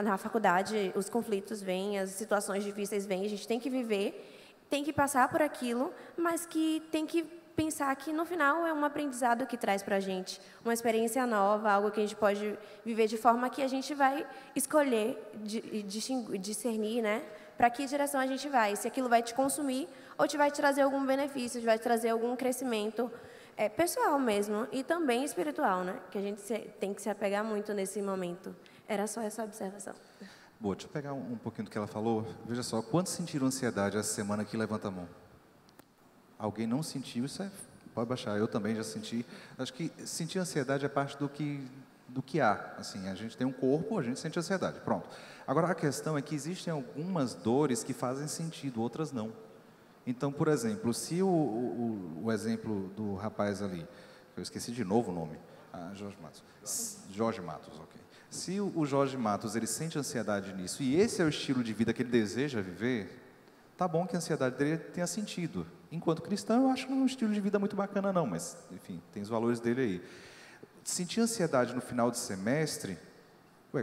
S11: Na faculdade, os conflitos vêm, as situações difíceis vêm, a gente tem que viver, tem que passar por aquilo, mas que tem que pensar que, no final, é um aprendizado que traz para a gente uma experiência nova, algo que a gente pode viver de forma que a gente vai escolher e discernir, né? Para que direção a gente vai, se aquilo vai te consumir ou te vai trazer algum benefício, te vai trazer algum crescimento pessoal mesmo e também espiritual, né? Que a gente tem que se apegar muito nesse momento. Era só essa observação.
S5: Boa, deixa eu pegar um pouquinho do que ela falou. Veja só, quantos sentiram ansiedade essa semana aqui? Levanta a mão. Alguém não sentiu? Isso pode baixar, eu também já senti. Acho que sentir ansiedade é parte do que há. Assim, a gente tem um corpo, a gente sente ansiedade, pronto. Agora, a questão é que existem algumas dores que fazem sentido, outras não. Então, por exemplo, se o exemplo do rapaz ali, eu esqueci de novo o nome, Jorge Matos. Jorge Matos, ok. Se o Jorge Matos, ele sente ansiedade nisso, e esse é o estilo de vida que ele deseja viver, tá bom que a ansiedade dele tenha sentido. Enquanto cristão, eu acho que não é um estilo de vida muito bacana não, mas, enfim, tem os valores dele aí. Sentir ansiedade no final de semestre,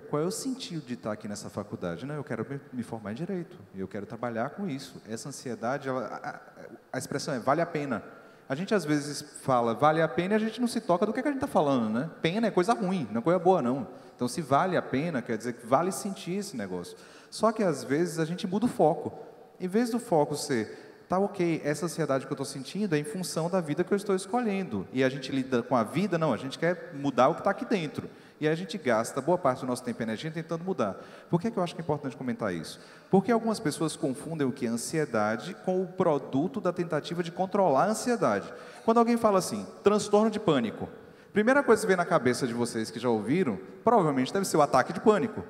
S5: qual é o sentido de estar aqui nessa faculdade? Não, eu quero me formar em Direito, eu quero trabalhar com isso. Essa ansiedade, a expressão é vale a pena. A gente às vezes fala vale a pena e a gente não se toca do que a gente está falando, né? Pena é coisa ruim, não é coisa boa não. Então, se vale a pena, quer dizer que vale sentir esse negócio. Só que às vezes a gente muda o foco. Em vez do foco ser, tá ok, essa ansiedade que eu estou sentindo é em função da vida que eu estou escolhendo. E a gente lida com a vida, não, a gente quer mudar o que está aqui dentro. E a gente gasta boa parte do nosso tempo e energia tentando mudar. Por que eu acho que é importante comentar isso? Porque algumas pessoas confundem o que é ansiedade com o produto da tentativa de controlar a ansiedade. Quando alguém fala assim, transtorno de pânico, primeira coisa que vem na cabeça de vocês que já ouviram, provavelmente deve ser o ataque de pânico.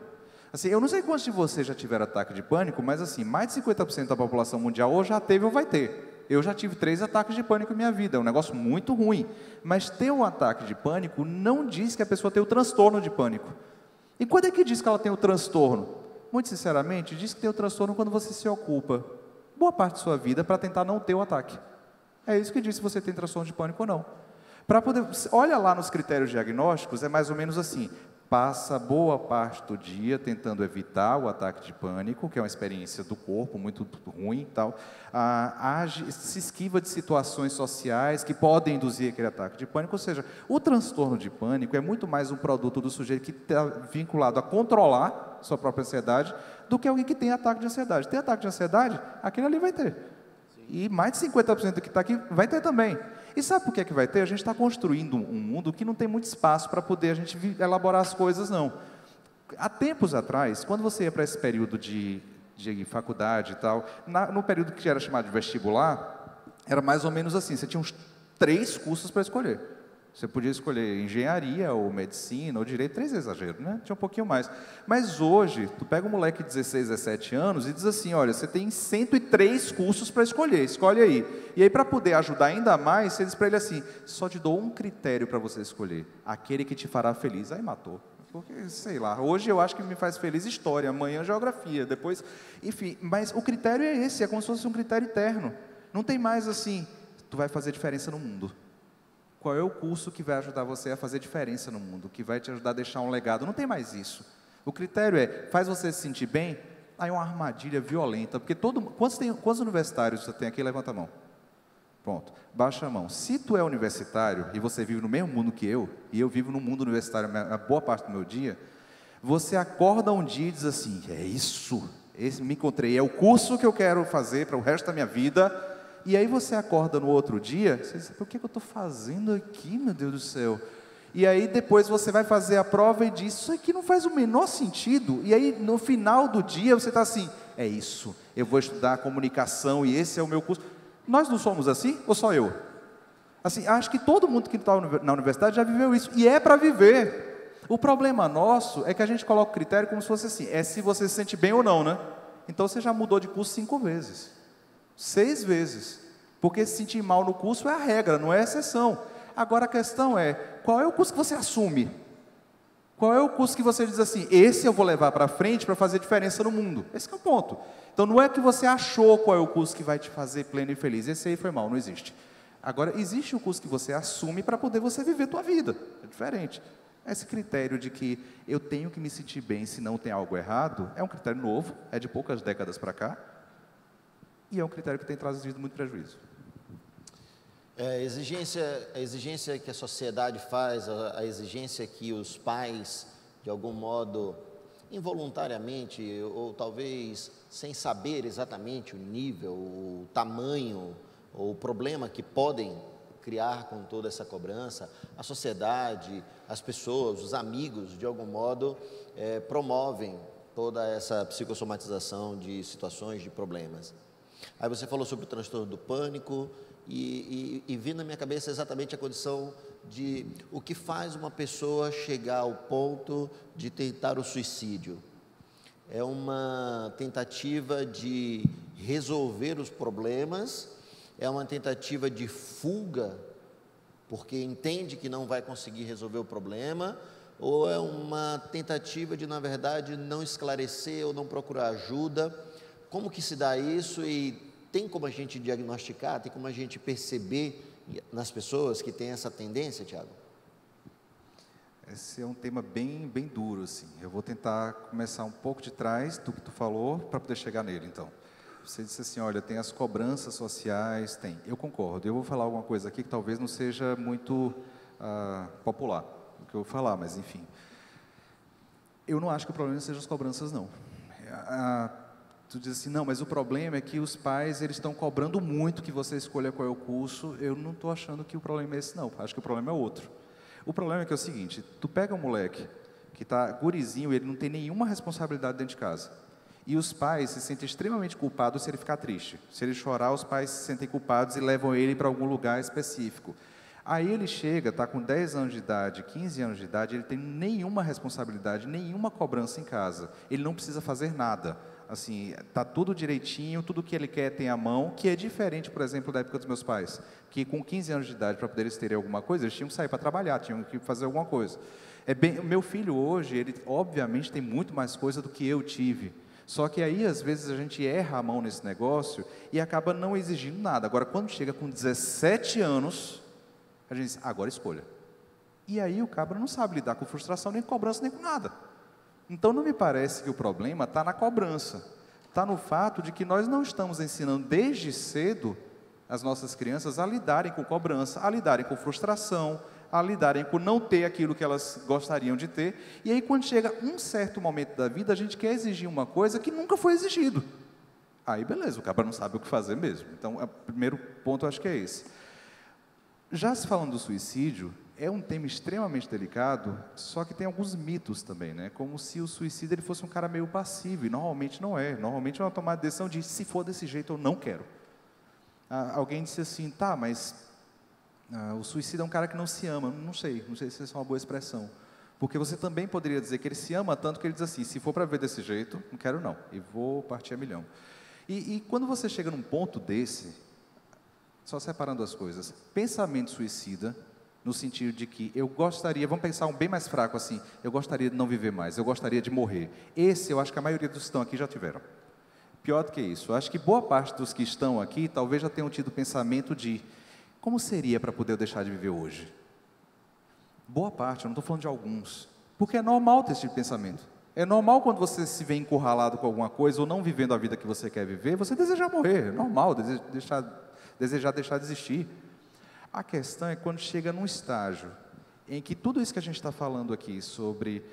S5: Assim, eu não sei quantos de vocês já tiveram ataque de pânico, mas assim, mais de 50% da população mundial ou já teve ou vai ter. Eu já tive 3 ataques de pânico em minha vida, é um negócio muito ruim. Mas ter um ataque de pânico não diz que a pessoa tem o transtorno de pânico. E quando é que diz que ela tem o transtorno? Muito sinceramente, diz que tem o transtorno quando você se ocupa boa parte da sua vida para tentar não ter o ataque. É isso que diz se você tem transtorno de pânico ou não. Olha lá nos critérios diagnósticos, é mais ou menos assim. Passa boa parte do dia tentando evitar o ataque de pânico, que é uma experiência do corpo muito ruim e tal. Se esquiva de situações sociais que podem induzir aquele ataque de pânico. Ou seja, o transtorno de pânico é muito mais um produto do sujeito que está vinculado a controlar sua própria ansiedade do que alguém que tem ataque de ansiedade. Tem ataque de ansiedade? Aquele ali vai ter. E mais de 50% do que está aqui vai ter também. E sabe por que vai ter? A gente está construindo um mundo que não tem muito espaço para poder a gente elaborar as coisas, não. Há tempos atrás, quando você ia para esse período de faculdade e tal, no período que era chamado de vestibular, era mais ou menos assim, você tinha uns 3 cursos para escolher. Você podia escolher engenharia, ou medicina, ou direito, 3 vezes exagero, né? Tinha um pouquinho mais. Mas hoje, tu pega um moleque de 16, 17 anos e diz assim, olha, você tem 103 cursos para escolher, escolhe aí. E aí, para poder ajudar ainda mais, você diz para ele assim, só te dou um critério para você escolher, aquele que te fará feliz. Aí matou. Porque, sei lá, hoje eu acho que me faz feliz história, amanhã geografia, depois... Enfim, mas o critério é esse, é como se fosse um critério eterno. Não tem mais assim, tu vai fazer diferença no mundo. Qual é o curso que vai ajudar você a fazer diferença no mundo, que vai te ajudar a deixar um legado? Não tem mais isso. O critério é, faz você se sentir bem? Aí é uma armadilha violenta, porque quantos universitários você tem aqui? Levanta a mão. Pronto, baixa a mão. Se tu é universitário e você vive no mesmo mundo que eu, e eu vivo no mundo universitário a boa parte do meu dia, você acorda um dia e diz assim, é isso, me encontrei, é o curso que eu quero fazer para o resto da minha vida. E aí você acorda no outro dia, você diz, o que eu estou fazendo aqui, meu Deus do céu? E aí depois você vai fazer a prova e diz, isso aqui não faz o menor sentido. E aí no final do dia você está assim, é isso, eu vou estudar comunicação e esse é o meu curso. Nós não somos assim, ou só eu? Assim, acho que todo mundo que está na universidade já viveu isso, e é para viver. O problema nosso é que a gente coloca o critério como se fosse assim, é se você se sente bem ou não, né? Então você já mudou de curso 5 vezes. 6 vezes, porque se sentir mal no curso é a regra, não é a exceção. Agora a questão é, qual é o curso que você assume? Qual é o curso que você diz assim, esse eu vou levar para frente para fazer diferença no mundo? Esse é o ponto. Então não é que você achou qual é o curso que vai te fazer pleno e feliz, esse aí foi mal, não existe. Agora, existe o curso que você assume para poder você viver a tua vida, é diferente. Esse critério de que eu tenho que me sentir bem se não tem algo errado, é um critério novo, é de poucas décadas para cá, e é um critério que tem trazido muito prejuízo.
S4: A exigência que a sociedade faz, a exigência que os pais, de algum modo, involuntariamente, ou talvez sem saber exatamente o nível, o tamanho, ou o problema que podem criar com toda essa cobrança, a sociedade, as pessoas, os amigos, de algum modo, promovem toda essa psicossomatização de situações, de problemas. Aí você falou sobre o transtorno do pânico e vi na minha cabeça exatamente a condição de o que faz uma pessoa chegar ao ponto de tentar o suicídio. É uma tentativa de resolver os problemas, é uma tentativa de fuga, porque entende que não vai conseguir resolver o problema, ou é uma tentativa de, na verdade, não esclarecer ou não procurar ajuda. Como que se dá isso e tem como a gente diagnosticar, tem como a gente perceber nas pessoas que têm essa tendência, Tiago?
S5: Esse é um tema bem duro, assim. Eu vou tentar começar um pouco de trás do que tu falou para poder chegar nele, então. Você disse assim, olha, tem as cobranças sociais, tem. Eu concordo. Eu vou falar alguma coisa aqui que talvez não seja muito popular, o que eu vou falar, mas enfim. Eu não acho que o problema seja as cobranças, não. Tu diz assim, não, mas o problema é que os pais, eles estão cobrando muito que você escolha qual é o curso. Eu não estou achando que o problema é esse, não. Acho que o problema é outro. O problema é que é o seguinte, tu pega um moleque que está gurizinho, ele não tem nenhuma responsabilidade dentro de casa. E os pais se sentem extremamente culpados se ele ficar triste. Se ele chorar, os pais se sentem culpados e levam ele para algum lugar específico. Aí ele chega, está com 10 anos de idade, 15 anos de idade, ele tem nenhuma responsabilidade, nenhuma cobrança em casa. Ele não precisa fazer nada. Assim, está tudo direitinho, tudo que ele quer tem à mão, que é diferente, por exemplo, da época dos meus pais, que com 15 anos de idade, para poder eles terem alguma coisa, eles tinham que sair para trabalhar, tinham que fazer alguma coisa. Meu filho hoje, ele obviamente tem muito mais coisa do que eu tive. Só que aí, às vezes, a gente erra a mão nesse negócio e acaba não exigindo nada. Agora, quando chega com 17 anos, a gente diz, agora escolha. E aí o cabra não sabe lidar com frustração, nem com cobrança, nem com nada. Então, não me parece que o problema está na cobrança. Está no fato de que nós não estamos ensinando desde cedo as nossas crianças a lidarem com cobrança, a lidarem com frustração, a lidarem com não ter aquilo que elas gostariam de ter. E aí, quando chega um certo momento da vida, a gente quer exigir uma coisa que nunca foi exigido. Aí, beleza, o cabra não sabe o que fazer mesmo. Então, o primeiro ponto, eu acho que é esse. Já se falando do suicídio, é um tema extremamente delicado, só que tem alguns mitos também, né? Como se o suicídio ele fosse um cara meio passivo, e normalmente não é. Normalmente é uma tomada de decisão de, se for desse jeito, eu não quero. Alguém disse assim, tá, mas O suicida é um cara que não se ama. Não sei se essa é uma boa expressão. Porque você também poderia dizer que ele se ama tanto que ele diz assim, se for para ver desse jeito, não quero não, e vou partir a milhão. E quando você chega num ponto desse, só separando as coisas, pensamento suicida, no sentido de que eu gostaria, vamos pensar um bem mais fraco assim, eu gostaria de não viver mais, eu gostaria de morrer. Esse eu acho que a maioria dos que estão aqui já tiveram. Pior do que isso, eu acho que boa parte dos que estão aqui talvez já tenham tido pensamento de como seria para poder eu deixar de viver hoje? Boa parte, eu não estou falando de alguns, porque é normal ter esse tipo de pensamento. É normal quando você se vê encurralado com alguma coisa ou não vivendo a vida que você quer viver, você desejar morrer, é normal, desejar deixar de existir. A questão é quando chega num estágio em que tudo isso que a gente está falando aqui sobre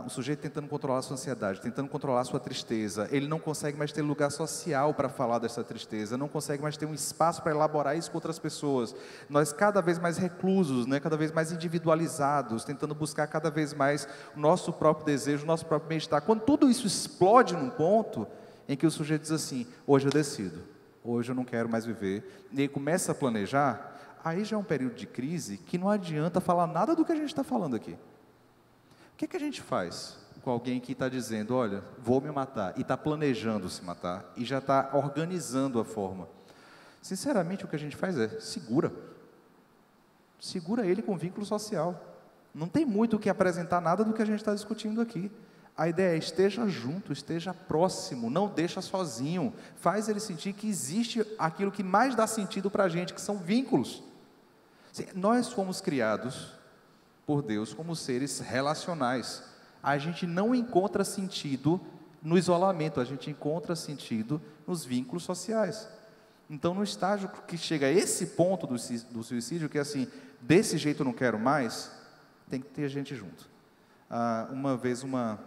S5: um sujeito tentando controlar a sua ansiedade, tentando controlar a sua tristeza, ele não consegue mais ter lugar social para falar dessa tristeza, não consegue mais ter um espaço para elaborar isso com outras pessoas. Nós cada vez mais reclusos, né, cada vez mais individualizados, tentando buscar cada vez mais o nosso próprio desejo, o nosso próprio bem-estar. Quando tudo isso explode num ponto em que o sujeito diz assim, hoje eu decido, hoje eu não quero mais viver, e ele começa a planejar, aí já é um período de crise que não adianta falar nada do que a gente está falando aqui. O que a gente faz com alguém que está dizendo, olha, vou me matar, e está planejando se matar, e já está organizando a forma? Sinceramente, o que a gente faz é, segura ele com vínculo social. Não tem muito o que apresentar nada do que a gente está discutindo aqui. A ideia é, esteja junto, esteja próximo, não deixa sozinho, faz ele sentir que existe aquilo que mais dá sentido para a gente, que são vínculos. Nós fomos criados por Deus como seres relacionais. A gente não encontra sentido no isolamento, a gente encontra sentido nos vínculos sociais. Então, no estágio que chega a esse ponto do suicídio, que é assim, desse jeito eu não quero mais, tem que ter gente junto. Uma vez uma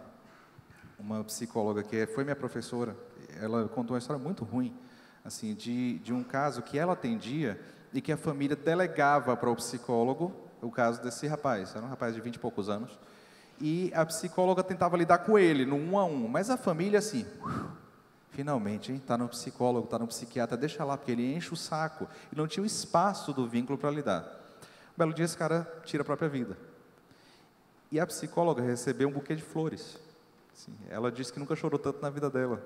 S5: psicóloga que foi minha professora, ela contou uma história muito ruim, assim, de um caso que ela atendia e que a família delegava para o psicólogo o caso desse rapaz, era um rapaz de 20 e poucos anos, e a psicóloga tentava lidar com ele, no 1 a 1, mas a família assim, finalmente, está no psicólogo, está no psiquiatra, deixa lá, porque ele enche o saco, e não tinha o espaço do vínculo para lidar. Um belo dia esse cara tira a própria vida, e a psicóloga recebeu um buquê de flores, assim, ela disse que nunca chorou tanto na vida dela,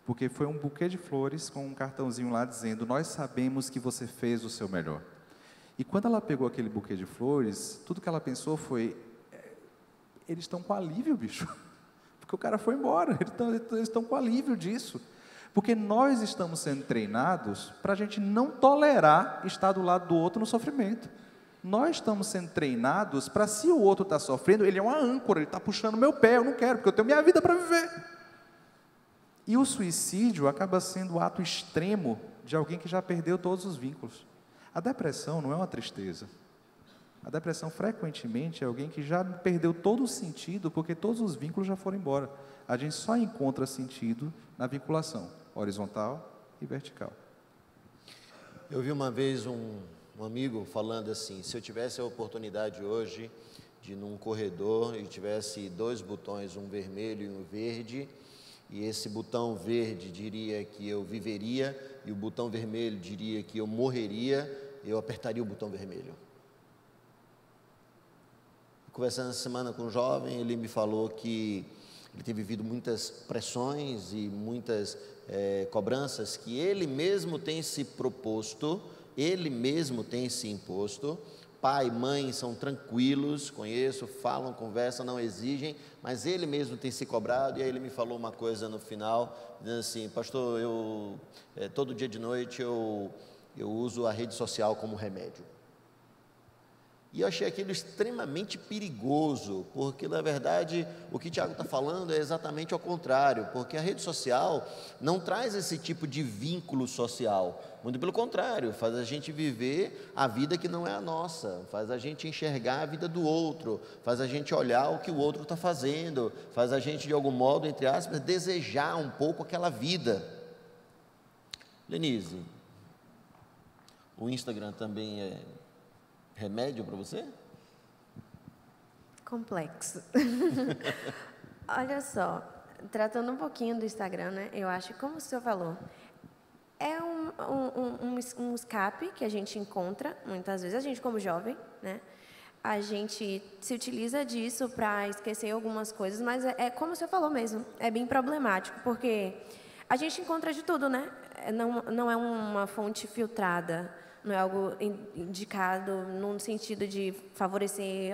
S5: porque foi um buquê de flores com um cartãozinho lá dizendo, nós sabemos que você fez o seu melhor. E quando ela pegou aquele buquê de flores, tudo que ela pensou foi, eles estão com alívio, bicho, porque o cara foi embora, eles estão com alívio disso, porque nós estamos sendo treinados para a gente não tolerar estar do lado do outro no sofrimento. Nós estamos sendo treinados para, se o outro está sofrendo, ele é uma âncora, ele está puxando meu pé, eu não quero, porque eu tenho minha vida para viver. E o suicídio acaba sendo o ato extremo de alguém que já perdeu todos os vínculos. A depressão não é uma tristeza. A depressão, frequentemente, é alguém que já perdeu todo o sentido, porque todos os vínculos já foram embora. A gente só encontra sentido na vinculação horizontal e vertical.
S4: Eu vi uma vez um amigo falando assim, se eu tivesse a oportunidade hoje de ir num corredor e tivesse 2 botões, um vermelho e um verde, e esse botão verde diria que eu viveria, e o botão vermelho diria que eu morreria, eu apertaria o botão vermelho. Conversando essa semana com um jovem, ele me falou que ele tem vivido muitas pressões e muitas cobranças que ele mesmo tem se proposto, ele mesmo tem se imposto. Pai e mãe são tranquilos, conheço, falam, conversam, não exigem, mas ele mesmo tem se cobrado. E aí ele me falou uma coisa no final, dizendo assim, pastor, todo dia de noite eu uso a rede social como remédio. E eu achei aquilo extremamente perigoso, porque, na verdade, o que o Tiago está falando é exatamente ao contrário, porque a rede social não traz esse tipo de vínculo social, muito pelo contrário, faz a gente viver a vida que não é a nossa, faz a gente enxergar a vida do outro, faz a gente olhar o que o outro está fazendo, faz a gente, de algum modo, entre aspas, desejar um pouco aquela vida. Lenise, o Instagram também é remédio para você?
S11: Complexo. Olha só, tratando um pouquinho do Instagram, né? Eu acho que, como o senhor falou, É um escape que a gente encontra, muitas vezes, a gente como jovem, né? A gente se utiliza disso para esquecer algumas coisas, mas é como você falou mesmo, é bem problemático, porque a gente encontra de tudo, né? Não é uma fonte filtrada, não é algo indicado no sentido de favorecer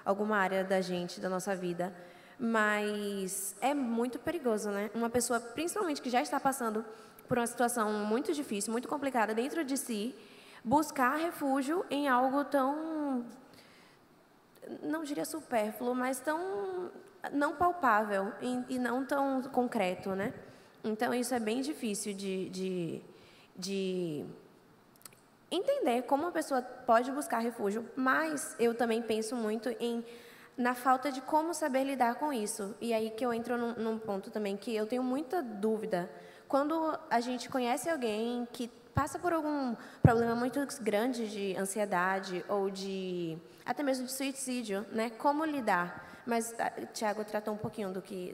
S11: alguma área da gente, da nossa vida. Mas é muito perigoso, né? Uma pessoa, principalmente que já está passando por uma situação muito difícil, muito complicada dentro de si, buscar refúgio em algo tão, não diria supérfluo, mas tão não palpável e não tão concreto, né? Então, isso é bem difícil de entender como uma pessoa pode buscar refúgio, mas eu também penso muito na falta de como saber lidar com isso. E aí que eu entro num ponto também que eu tenho muita dúvida. Quando a gente conhece alguém que passa por algum problema muito grande de ansiedade ou até mesmo de suicídio, né? Como lidar? Mas o Tiago tratou um pouquinho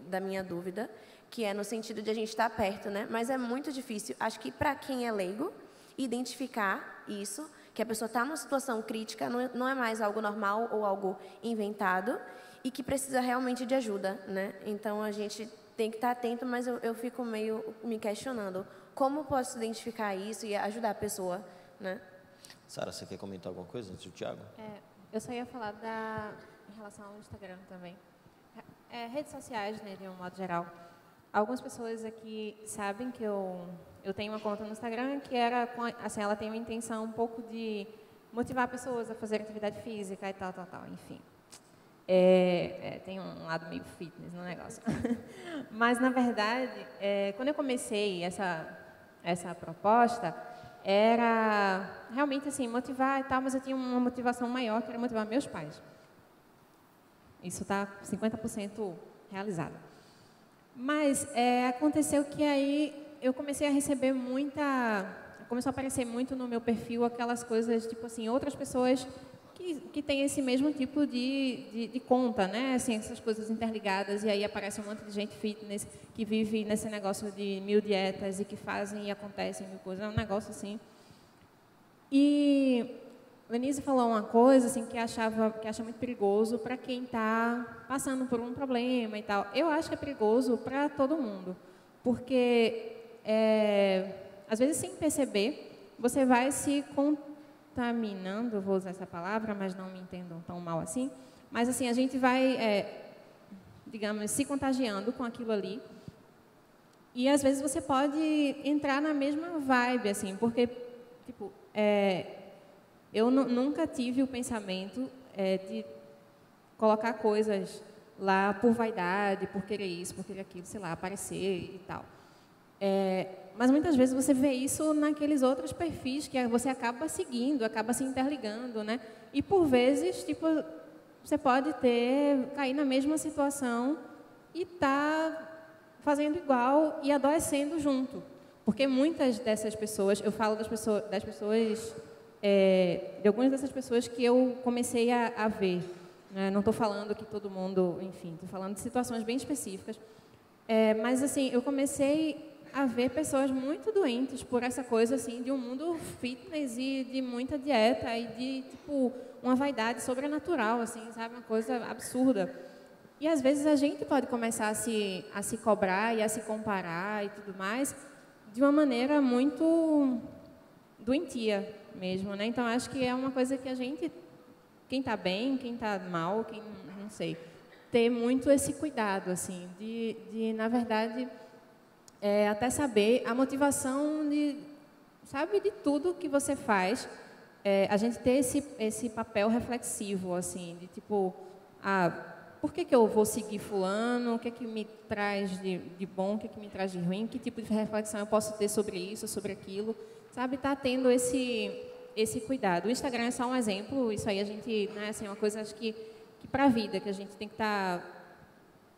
S11: da minha dúvida, que é no sentido de a gente estar perto, né? Mas é muito difícil. Acho que para quem é leigo, identificar isso, que a pessoa está numa situação crítica, não é mais algo normal ou algo inventado e que precisa realmente de ajuda, né? Então, a gente tem que estar atento, mas eu fico meio me questionando como posso identificar isso e ajudar a pessoa, né?
S4: Sara, você quer comentar alguma coisa antes do Tiago?
S6: Eu só ia falar em relação ao Instagram também. Redes sociais, né, de um modo geral. Algumas pessoas aqui sabem que eu tenho uma conta no Instagram que assim, ela tem uma intenção um pouco de motivar pessoas a fazer atividade física e tal, enfim. Tem um lado meio fitness no negócio. Mas, na verdade, quando eu comecei essa proposta, era realmente assim, motivar e tal, mas eu tinha uma motivação maior, que era motivar meus pais. Isso está 50% realizado. Mas aconteceu que aí eu comecei a receber começou a aparecer muito no meu perfil aquelas coisas, tipo assim, outras pessoas que têm esse mesmo tipo de conta, né? Assim, essas coisas interligadas, e aí aparece um monte de gente fitness que vive nesse negócio de 1000 dietas e que fazem e acontecem mil coisas, é um negócio assim. E Lenise falou uma coisa assim que acha muito perigoso para quem está passando por um problema e tal. Eu acho que é perigoso para todo mundo, porque às vezes sem perceber você vai se contaminando, vou usar essa palavra, mas não me entendam tão mal assim. Mas assim a gente vai, digamos, se contagiando com aquilo ali. E às vezes você pode entrar na mesma vibe, assim, porque tipo eu nunca tive o pensamento de colocar coisas lá por vaidade, por querer isso, por querer aquilo, sei lá, aparecer e tal. Mas muitas vezes você vê isso naqueles outros perfis que você acaba seguindo, acaba se interligando, né? E por vezes, tipo, você pode cair na mesma situação e fazendo igual e adoecendo junto. Porque muitas dessas pessoas, eu falo das pessoas de algumas dessas pessoas que eu comecei a ver. Né? Não estou falando que todo mundo, enfim, estou falando de situações bem específicas. Mas, assim, eu comecei a ver pessoas muito doentes por essa coisa, assim, de um mundo fitness e de muita dieta e de, tipo, uma vaidade sobrenatural, assim, sabe? Uma coisa absurda. E, às vezes, a gente pode começar a se cobrar e a se comparar e tudo mais de uma maneira muito doentia mesmo, né? Então, acho que é uma coisa que a gente, quem está bem, quem está mal, quem não sei, ter muito esse cuidado, assim, de na verdade, até saber a motivação sabe, de tudo que você faz, a gente ter esse papel reflexivo, assim, de tipo, por que eu vou seguir fulano, o que é que me traz de bom, o que é que me traz de ruim, que tipo de reflexão eu posso ter sobre isso, sobre aquilo, sabe, tá tendo esse cuidado. O Instagram é só um exemplo, isso aí a gente, né, assim, é uma coisa, acho que para a vida, que a gente tem que estar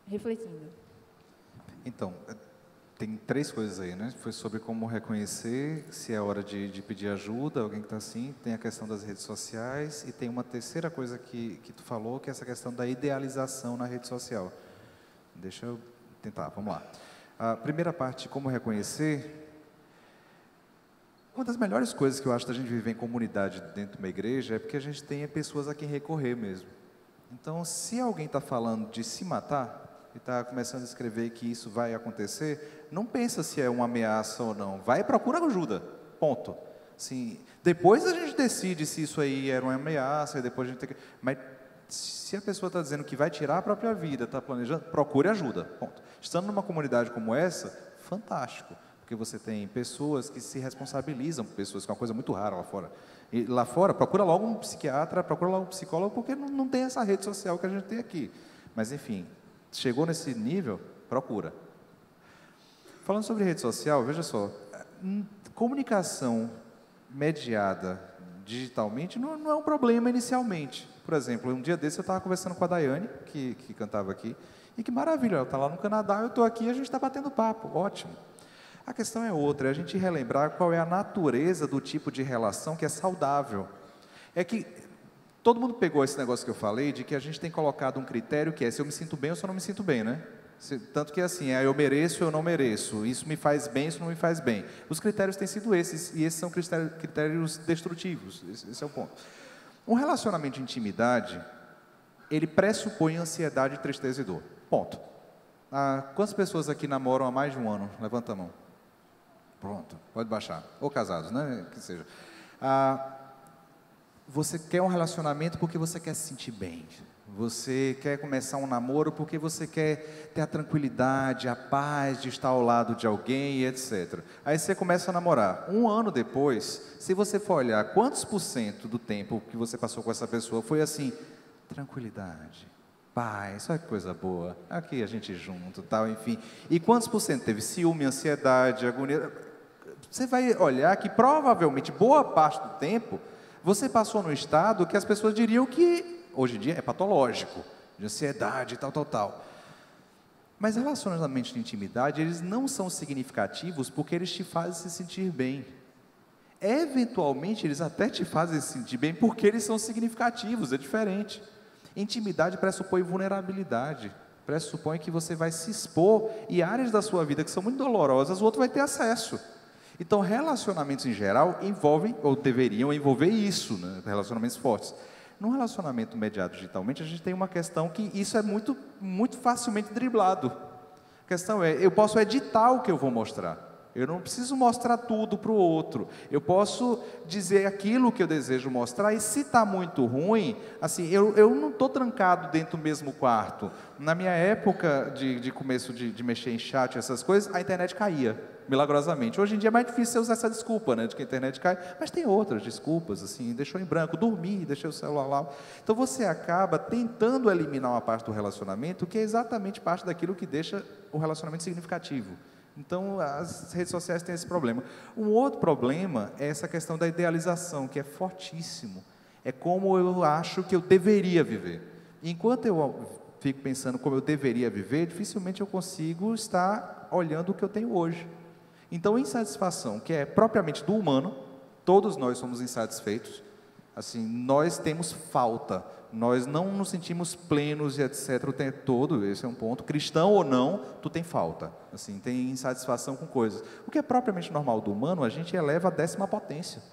S6: refletindo.
S5: Então, tem 3 coisas aí, né? Foi sobre como reconhecer, se é hora de pedir ajuda, alguém que está assim, tem a questão das redes sociais, e tem uma terceira coisa que tu falou, que é essa questão da idealização na rede social. Deixa eu tentar, vamos lá. A primeira parte, como reconhecer, Uma das melhores coisas que eu acho da gente viver em comunidade dentro de uma igreja é porque a gente tenha pessoas a quem recorrer mesmo. Então, se alguém está falando de se matar e está começando a escrever que isso vai acontecer, não pensa se é uma ameaça ou não. Vai e procura ajuda. Ponto. Assim, depois a gente decide se isso aí era uma ameaça, e depois a gente tem que... Mas se a pessoa está dizendo que vai tirar a própria vida, está planejando, procure ajuda. Ponto. Estando numa comunidade como essa, fantástico. Porque você tem pessoas que se responsabilizam por pessoas, que é uma coisa muito rara lá fora. E lá fora, procura logo um psiquiatra, procura logo um psicólogo, porque não tem essa rede social que a gente tem aqui. Mas, enfim, chegou nesse nível, procura. Falando sobre rede social, veja só, comunicação mediada digitalmente não é um problema inicialmente. Por exemplo, um dia desse eu estava conversando com a Daiane, que cantava aqui, e que maravilha, ela está lá no Canadá, eu estou aqui e a gente está batendo papo, ótimo. A questão é outra, é a gente relembrar qual é a natureza do tipo de relação que é saudável. É que todo mundo pegou esse negócio que eu falei, de que a gente tem colocado um critério que é se eu me sinto bem ou se eu não me sinto bem, né? Tanto que assim, eu mereço ou eu não mereço, isso me faz bem, isso não me faz bem. Os critérios têm sido esses, e esses são critérios destrutivos, esse é o ponto. Um relacionamento de intimidade, ele pressupõe ansiedade, tristeza e dor. Ponto. Quantas pessoas aqui namoram há mais de um ano? Levanta a mão. Pronto, pode baixar. Ou casados, né? Que seja. Você quer um relacionamento porque você quer se sentir bem. Você quer começar um namoro porque você quer ter a tranquilidade, a paz de estar ao lado de alguém e etc. Aí você começa a namorar. Um ano depois, se você for olhar quantos % do tempo que você passou com essa pessoa foi assim, tranquilidade, paz, olha que coisa boa, aqui a gente junto, tal, enfim. E quantos % teve ciúme, ansiedade, agonia? Você vai olhar que provavelmente boa parte do tempo você passou num estado que as pessoas diriam que hoje em dia é patológico, de ansiedade, tal. Mas relacionamentos de intimidade, eles não são significativos porque eles te fazem se sentir bem. Eventualmente, eles até te fazem se sentir bem porque eles são significativos, é diferente. Intimidade pressupõe vulnerabilidade, pressupõe que você vai se expor e áreas da sua vida que são muito dolorosas, o outro vai ter acesso. Então, relacionamentos em geral envolvem, ou deveriam envolver isso, né? Relacionamentos fortes. Num relacionamento mediado digitalmente, a gente tem uma questão que isso é muito facilmente driblado. A questão é, eu posso editar o que eu vou mostrar. Eu não preciso mostrar tudo para o outro. Eu posso dizer aquilo que eu desejo mostrar, e se está muito ruim, assim, eu não estou trancado dentro do mesmo quarto. Na minha época de começo de mexer em chat, essas coisas, a internet caía, milagrosamente. Hoje em dia é mais difícil você usar essa desculpa, né, de que a internet cai, mas tem outras desculpas, assim, deixou em branco, dormi, deixei o celular lá. Então você acaba tentando eliminar uma parte do relacionamento, que é exatamente parte daquilo que deixa o relacionamento significativo. Então, as redes sociais têm esse problema. Um outro problema é essa questão da idealização, que é fortíssimo. É como eu acho que eu deveria viver. Enquanto eu fico pensando como eu deveria viver, dificilmente eu consigo estar olhando o que eu tenho hoje. Então, insatisfação, que é propriamente do humano, todos nós somos insatisfeitos. Assim, nós temos falta. Nós não nos sentimos plenos e etc. o tempo todo, esse é um ponto. Cristão ou não, tu tem falta. Assim, tem insatisfação com coisas. O que é propriamente normal do humano, a gente eleva a 10ª potência.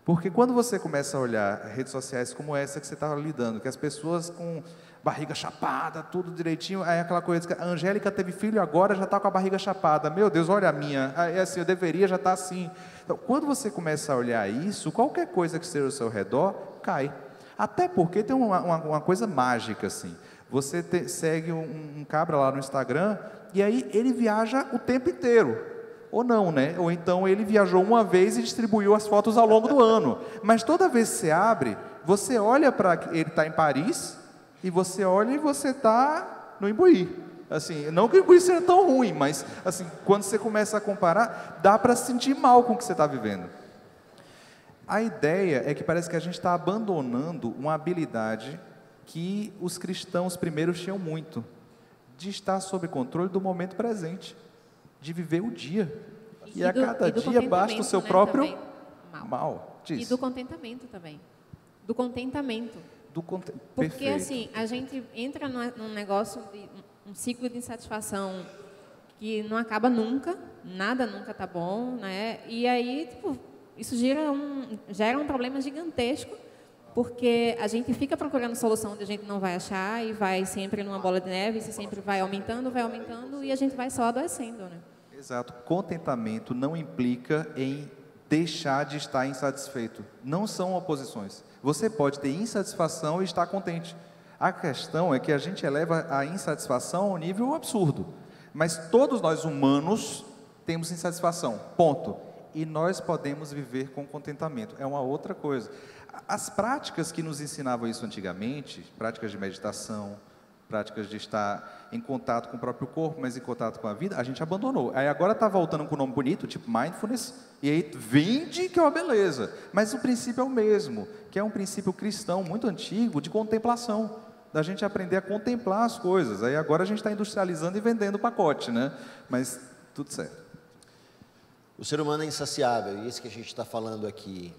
S5: Porque quando você começa a olhar redes sociais como essa que você está lidando, que as pessoas com barriga chapada, tudo direitinho, aí aquela coisa que a Angélica teve filho e agora já está com a barriga chapada. Meu Deus, olha a minha. Aí, assim, eu deveria já estar assim. Então, quando você começa a olhar isso, qualquer coisa que esteja ao seu redor, cai. Até porque tem uma coisa mágica, assim. Você segue um cabra lá no Instagram, e aí ele viaja o tempo inteiro. Ou não, né? Ou então ele viajou uma vez e distribuiu as fotos ao longo do ano. Mas toda vez que você abre, você olha para... Ele está em Paris, e você olha e você está no Imbuí. Assim, não que o Imbuí seja tão ruim, mas assim, quando você começa a comparar, dá para se sentir mal com o que você está vivendo. A ideia é que parece que a gente está abandonando uma habilidade que os cristãos primeiros tinham muito, de estar sob controle do momento presente, de viver o dia. E a cada dia basta o seu próprio mal.
S6: E do contentamento também. Do contentamento. Porque
S5: Perfeito.
S6: assim, a gente entra num negócio, um ciclo de insatisfação que não acaba nunca, nada nunca tá bom, né? E aí, tipo, isso gera um problema gigantesco, porque a gente fica procurando solução onde a gente não vai achar e vai sempre numa bola de neve, isso sempre vai aumentando e a gente vai só adoecendo, né?
S5: Exato. Contentamento não implica em deixar de estar insatisfeito. Não são oposições. Você pode ter insatisfação e estar contente. A questão é que a gente eleva a insatisfação a um nível absurdo. Mas todos nós humanos temos insatisfação, ponto. E nós podemos viver com contentamento. É uma outra coisa. As práticas que nos ensinavam isso antigamente, práticas de meditação, práticas de estar em contato com o próprio corpo, mas em contato com a vida, a gente abandonou. Aí agora está voltando com um nome bonito, tipo mindfulness, e aí vende que é uma beleza. Mas o princípio é o mesmo, que é um princípio cristão muito antigo de contemplação, da gente aprender a contemplar as coisas. Aí agora a gente está industrializando e vendendo o pacote, né? Mas tudo certo.
S4: O ser humano é insaciável, e isso que a gente está falando aqui.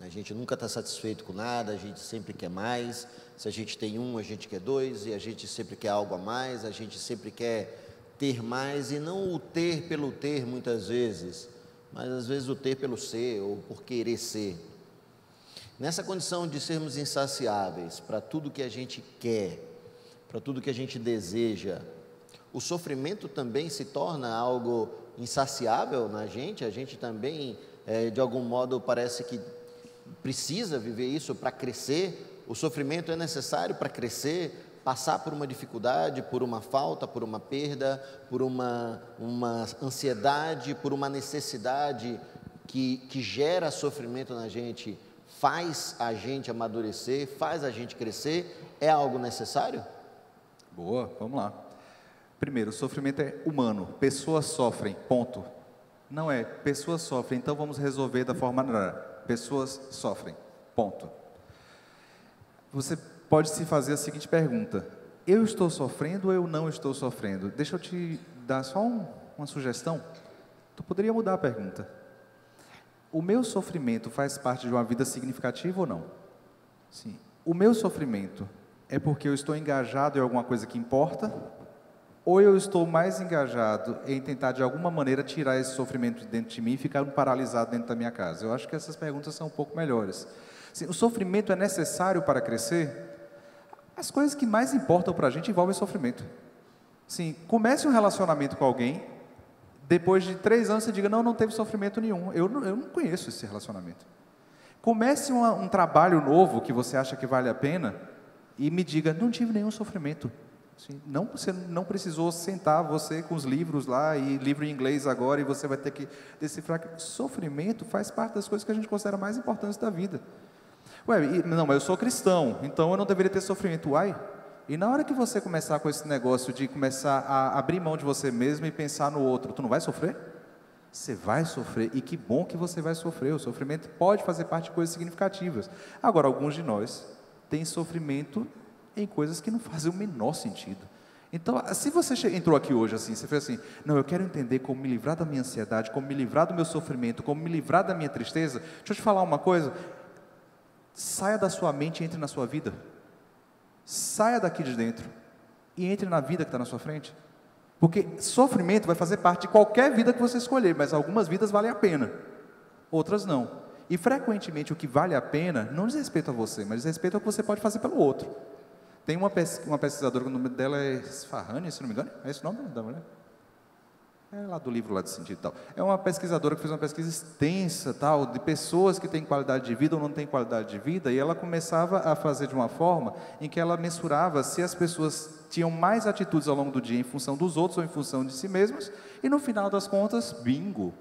S4: A gente nunca está satisfeito com nada, a gente sempre quer mais. Se a gente tem um, a gente quer dois, e a gente sempre quer algo a mais, a gente sempre quer ter mais, e não o ter pelo ter muitas vezes, mas às vezes o ter pelo ser, ou por querer ser. Nessa condição de sermos insaciáveis para tudo que a gente quer, para tudo que a gente deseja, o sofrimento também se torna algo insaciável na gente. A gente também, de algum modo, parece que precisa viver isso para crescer. O sofrimento é necessário para crescer, passar por uma dificuldade, por uma falta, por uma perda, por uma ansiedade, por uma necessidade que gera sofrimento na gente, faz a gente amadurecer, faz a gente crescer. É algo necessário?
S5: Boa, vamos lá. Primeiro, o sofrimento é humano, pessoas sofrem, ponto. Não é, pessoas sofrem, então vamos resolver da forma melhor. Pessoas sofrem, ponto. Você pode se fazer a seguinte pergunta: eu estou sofrendo ou eu não estou sofrendo? Deixa eu te dar só uma sugestão. Tu poderia mudar a pergunta. O meu sofrimento faz parte de uma vida significativa ou não? Sim. O meu sofrimento é porque eu estou engajado em alguma coisa que importa? Ou eu estou mais engajado em tentar, de alguma maneira, tirar esse sofrimento de dentro de mim e ficar paralisado dentro da minha casa? Eu acho que essas perguntas são um pouco melhores. Sim, o sofrimento é necessário para crescer? As coisas que mais importam para a gente envolvem sofrimento. Sim, comece um relacionamento com alguém, depois de 3 anos você diga, não teve sofrimento nenhum. Eu não conheço esse relacionamento. Comece um trabalho novo que você acha que vale a pena e me diga, não tive nenhum sofrimento. Sim, você não precisou sentar você com os livros lá, e livro em inglês agora, e você vai ter que decifrar que sofrimento faz parte das coisas que a gente considera mais importantes da vida. Não, mas eu sou cristão, então eu não deveria ter sofrimento. E na hora que você começar com esse negócio de começar a abrir mão de você mesmo e pensar no outro, tu não vai sofrer? Você vai sofrer, e que bom que você vai sofrer. O sofrimento pode fazer parte de coisas significativas. Agora, alguns de nós têm sofrimento em coisas que não fazem o menor sentido. Então, se você entrou aqui hoje assim, você fez assim, não, eu quero entender como me livrar da minha ansiedade, como me livrar do meu sofrimento, como me livrar da minha tristeza, deixa eu te falar uma coisa, saia da sua mente e entre na sua vida. Saia daqui de dentro e entre na vida que está na sua frente. Porque sofrimento vai fazer parte de qualquer vida que você escolher, mas algumas vidas valem a pena, outras não. E frequentemente o que vale a pena não diz respeito a você, mas diz respeito ao que você pode fazer pelo outro. Tem uma pesquisadora, que o nome dela é Sfarhani, se não me engano, é esse o nome da mulher? É lá do livro lá de sentido e tal. É uma pesquisadora que fez uma pesquisa extensa, tal, de pessoas que têm qualidade de vida ou não têm qualidade de vida, e ela começava a fazer de uma forma em que ela mensurava se as pessoas tinham mais atitudes ao longo do dia em função dos outros ou em função de si mesmas, e no final das contas, bingo,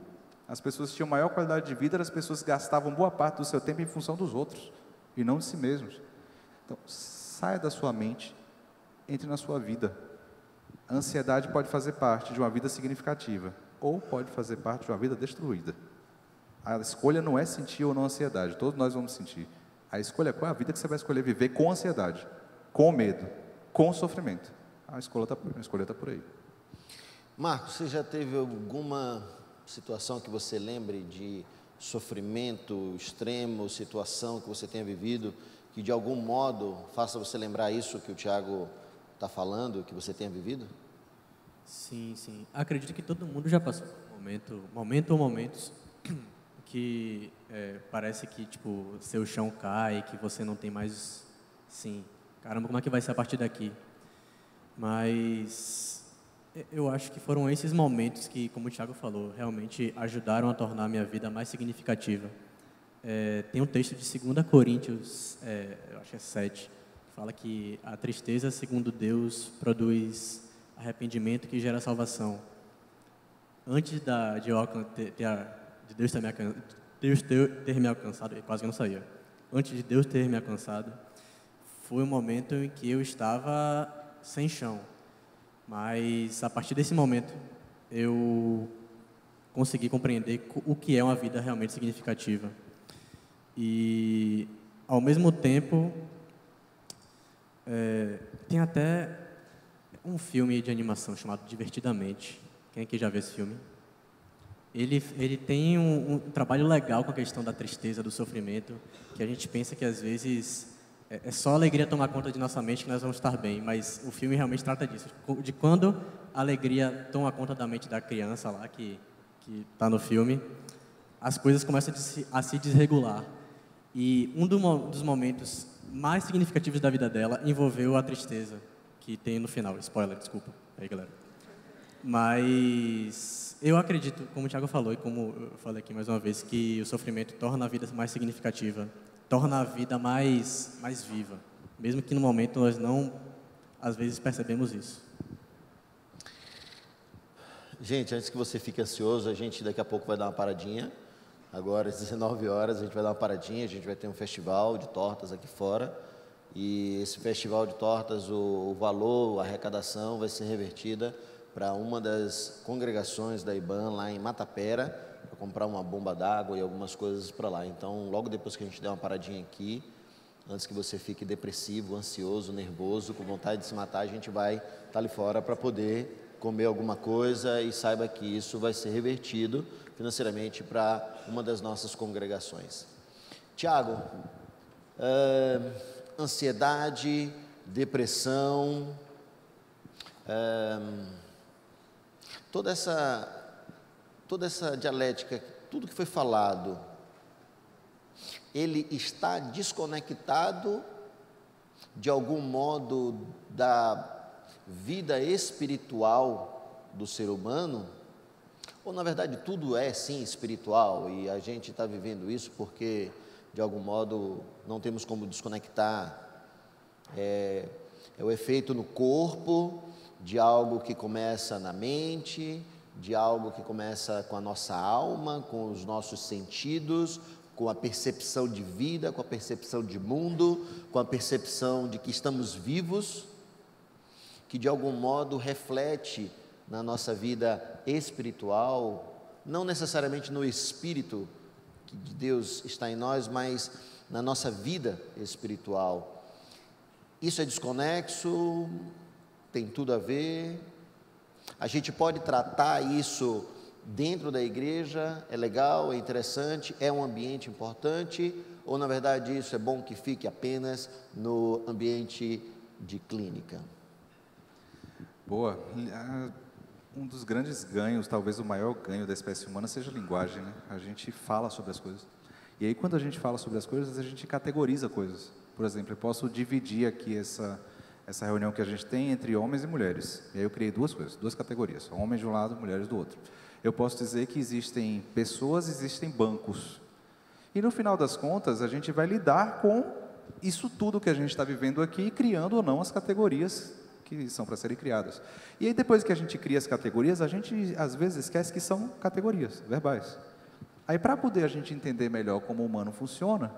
S5: as pessoas que tinham maior qualidade de vida eram as pessoas que gastavam boa parte do seu tempo em função dos outros, e não de si mesmos. Então, saia da sua mente, entre na sua vida. A ansiedade pode fazer parte de uma vida significativa, ou pode fazer parte de uma vida destruída. A escolha não é sentir ou não ansiedade, todos nós vamos sentir. A escolha é qual é a vida que você vai escolher viver com ansiedade, com medo, com sofrimento. A escolha está por aí.
S4: Marcos, você já teve alguma situação que você lembre de sofrimento extremo, situação que você tenha vivido, que de algum modo faça você lembrar isso que o Tiago está falando, que você tenha vivido?
S10: Sim. Acredito que todo mundo já passou por momento ou momentos que parece que, tipo, seu chão cai, que você não tem mais, sim, caramba, como é que vai ser a partir daqui? Mas eu acho que foram esses momentos que, como o Thiago falou, realmente ajudaram a tornar a minha vida mais significativa. Tem um texto de 2 Coríntios, eu acho que é 7, que fala que a tristeza, segundo Deus, produz arrependimento que gera salvação. Antes de Deus ter me alcançado, quase que eu não saía. Antes de Deus ter me alcançado, foi um momento em que eu estava sem chão. Mas a partir desse momento, eu consegui compreender o que é uma vida realmente significativa. E, ao mesmo tempo, tem até um filme de animação chamado Divertidamente. Quem aqui já viu esse filme? Ele tem um trabalho legal com a questão da tristeza, do sofrimento, que a gente pensa que às vezes é só a alegria tomar conta de nossa mente que nós vamos estar bem, mas o filme realmente trata disso, de quando a alegria toma conta da mente da criança lá, que está no filme, as coisas começam a se desregular. E um dos momentos mais significativos da vida dela envolveu a tristeza que tem no final. Spoiler, desculpa. Aí, galera. Mas eu acredito, como o Thiago falou e como eu falei aqui mais uma vez, que o sofrimento torna a vida mais significativa, torna a vida mais viva, mesmo que no momento nós não, às vezes, percebemos isso.
S4: Gente, antes que você fique ansioso, a gente daqui a pouco vai dar uma paradinha. Agora, às 19 horas, a gente vai dar uma paradinha, a gente vai ter um festival de tortas aqui fora. E esse festival de tortas, o valor, a arrecadação vai ser revertida para uma das congregações da IBAN lá em Matapera, para comprar uma bomba d'água e algumas coisas para lá. Então, logo depois que a gente der uma paradinha aqui, antes que você fique depressivo, ansioso, nervoso, com vontade de se matar, a gente vai estar ali fora para poder comer alguma coisa e saiba que isso vai ser revertido financeiramente para uma das nossas congregações. Tiago, ansiedade, depressão, toda essa dialética, tudo que foi falado, ele está desconectado de algum modo da vida espiritual do ser humano? Ou na verdade tudo é sim espiritual e a gente está vivendo isso porque de algum modo não temos como desconectar? É o efeito no corpo de algo que começa na mente, de algo que começa com a nossa alma, com os nossos sentidos, com a percepção de vida, com a percepção de mundo, com a percepção de que estamos vivos, que de algum modo reflete na nossa vida espiritual, não necessariamente no espírito que de Deus está em nós, mas na nossa vida espiritual. Isso é desconexo? Tem tudo a ver? A gente pode tratar isso dentro da igreja? É legal, é interessante, é um ambiente importante? Ou na verdade isso é bom que fique apenas no ambiente de clínica?
S5: Boa. Um dos grandes ganhos, talvez o maior ganho da espécie humana seja a linguagem, né? A gente fala sobre as coisas. E aí quando a gente fala sobre as coisas, a gente categoriza coisas. Por exemplo, eu posso dividir aqui essa reunião que a gente tem entre homens e mulheres. E aí eu criei duas coisas, duas categorias, homens de um lado, mulheres do outro. Eu posso dizer que existem pessoas, existem bancos. E no final das contas, a gente vai lidar com isso tudo que a gente está vivendo aqui, criando ou não as categorias que são para serem criadas. E aí depois que a gente cria as categorias, a gente às vezes esquece que são categorias verbais. Aí para poder a gente entender melhor como o humano funciona,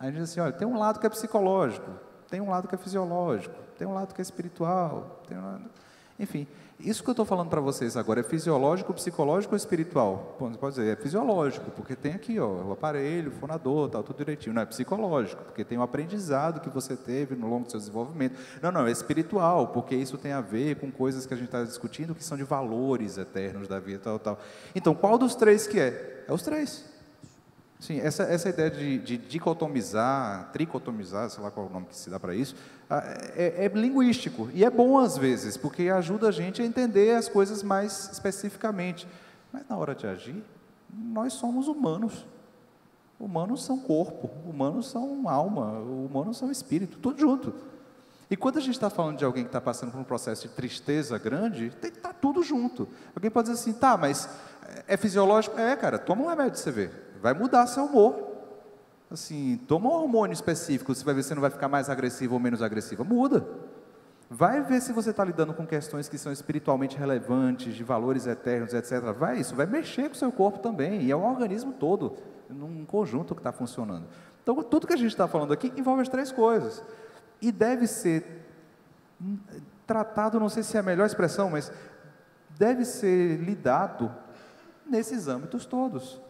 S5: a gente diz assim, olha, tem um lado que é psicológico, tem um lado que é fisiológico, tem um lado que é espiritual, tem um lado... Enfim, isso que eu estou falando para vocês agora é fisiológico, psicológico ou espiritual? Você pode dizer, é fisiológico, porque tem aqui o aparelho, o fonador, tal, tudo direitinho. Não, é psicológico, porque tem o aprendizado que você teve no longo do seu desenvolvimento. Não, é espiritual, porque isso tem a ver com coisas que a gente está discutindo que são de valores eternos da vida, tal. Então, qual dos três que é? É os três. Sim, essa ideia de dicotomizar, tricotomizar, sei lá qual é o nome que se dá para isso, é linguístico, e é bom às vezes, porque ajuda a gente a entender as coisas mais especificamente. Mas na hora de agir, nós somos humanos, Humanos são corpo, humanos são alma, humanos são espírito, tudo junto. E quando a gente está falando de alguém que está passando por um processo de tristeza grande, tem que estar tudo junto. Alguém pode dizer assim, tá, mas é fisiológico? É, cara, toma um remédio de você ver. Vai mudar seu humor. Assim, toma um hormônio específico, você vai ver se não vai ficar mais agressivo ou menos agressiva. Muda. Vai ver se você está lidando com questões que são espiritualmente relevantes, de valores eternos, etc. Isso vai mexer com o seu corpo também, e é o organismo todo, num conjunto que está funcionando. Então, tudo que a gente está falando aqui envolve as 3 coisas. E deve ser tratado, não sei se é a melhor expressão, mas deve ser lidado nesses âmbitos todos.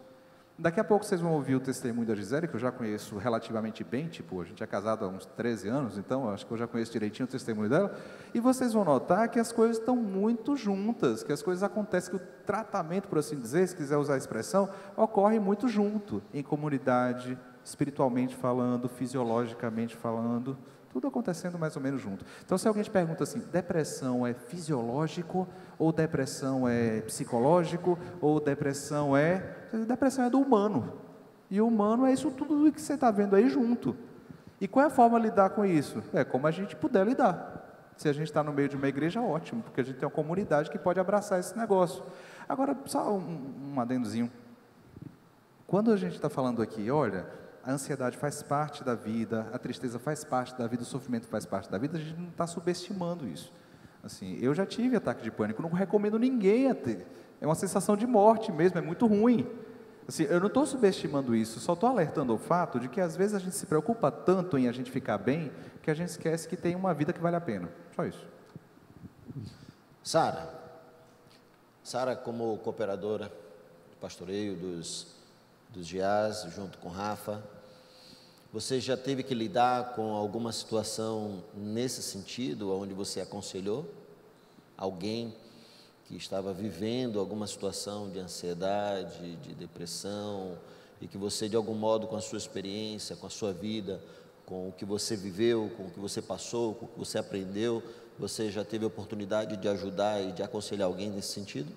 S5: Daqui a pouco vocês vão ouvir o testemunho da Gisele, que eu já conheço relativamente bem, tipo, a gente é casado há uns 13 anos, então acho que eu já conheço direitinho o testemunho dela, e vocês vão notar que as coisas estão muito juntas, que as coisas acontecem, que o tratamento, por assim dizer, se quiser usar a expressão, ocorre muito junto, em comunidade, espiritualmente falando, fisiologicamente falando, tudo acontecendo mais ou menos junto. Então, se alguém te pergunta assim, depressão é fisiológico, ou depressão é psicológico, ou depressão é do humano. E o humano é isso tudo que você está vendo aí junto. E qual é a forma de lidar com isso? É como a gente puder lidar. Se a gente está no meio de uma igreja, ótimo, porque a gente tem uma comunidade que pode abraçar esse negócio. Agora, só um adendozinho. Quando a gente está falando aqui, olha, a ansiedade faz parte da vida, a tristeza faz parte da vida, o sofrimento faz parte da vida, a gente não está subestimando isso. Assim, eu já tive ataque de pânico, não recomendo ninguém a ter. É uma sensação de morte mesmo, é muito ruim. Assim, eu não estou subestimando isso, só estou alertando ao fato de que às vezes a gente se preocupa tanto em a gente ficar bem, que a gente esquece que tem uma vida que vale a pena. Só isso.
S4: Sara, como cooperadora do pastoreio dos GIAs, junto com Rafa, você já teve que lidar com alguma situação nesse sentido, onde você aconselhou alguém que estava vivendo alguma situação de ansiedade, de depressão, e que você, de algum modo, com a sua experiência, com a sua vida, com o que você viveu, com o que você passou, com o que você aprendeu, você já teve a oportunidade de ajudar e de aconselhar alguém nesse sentido?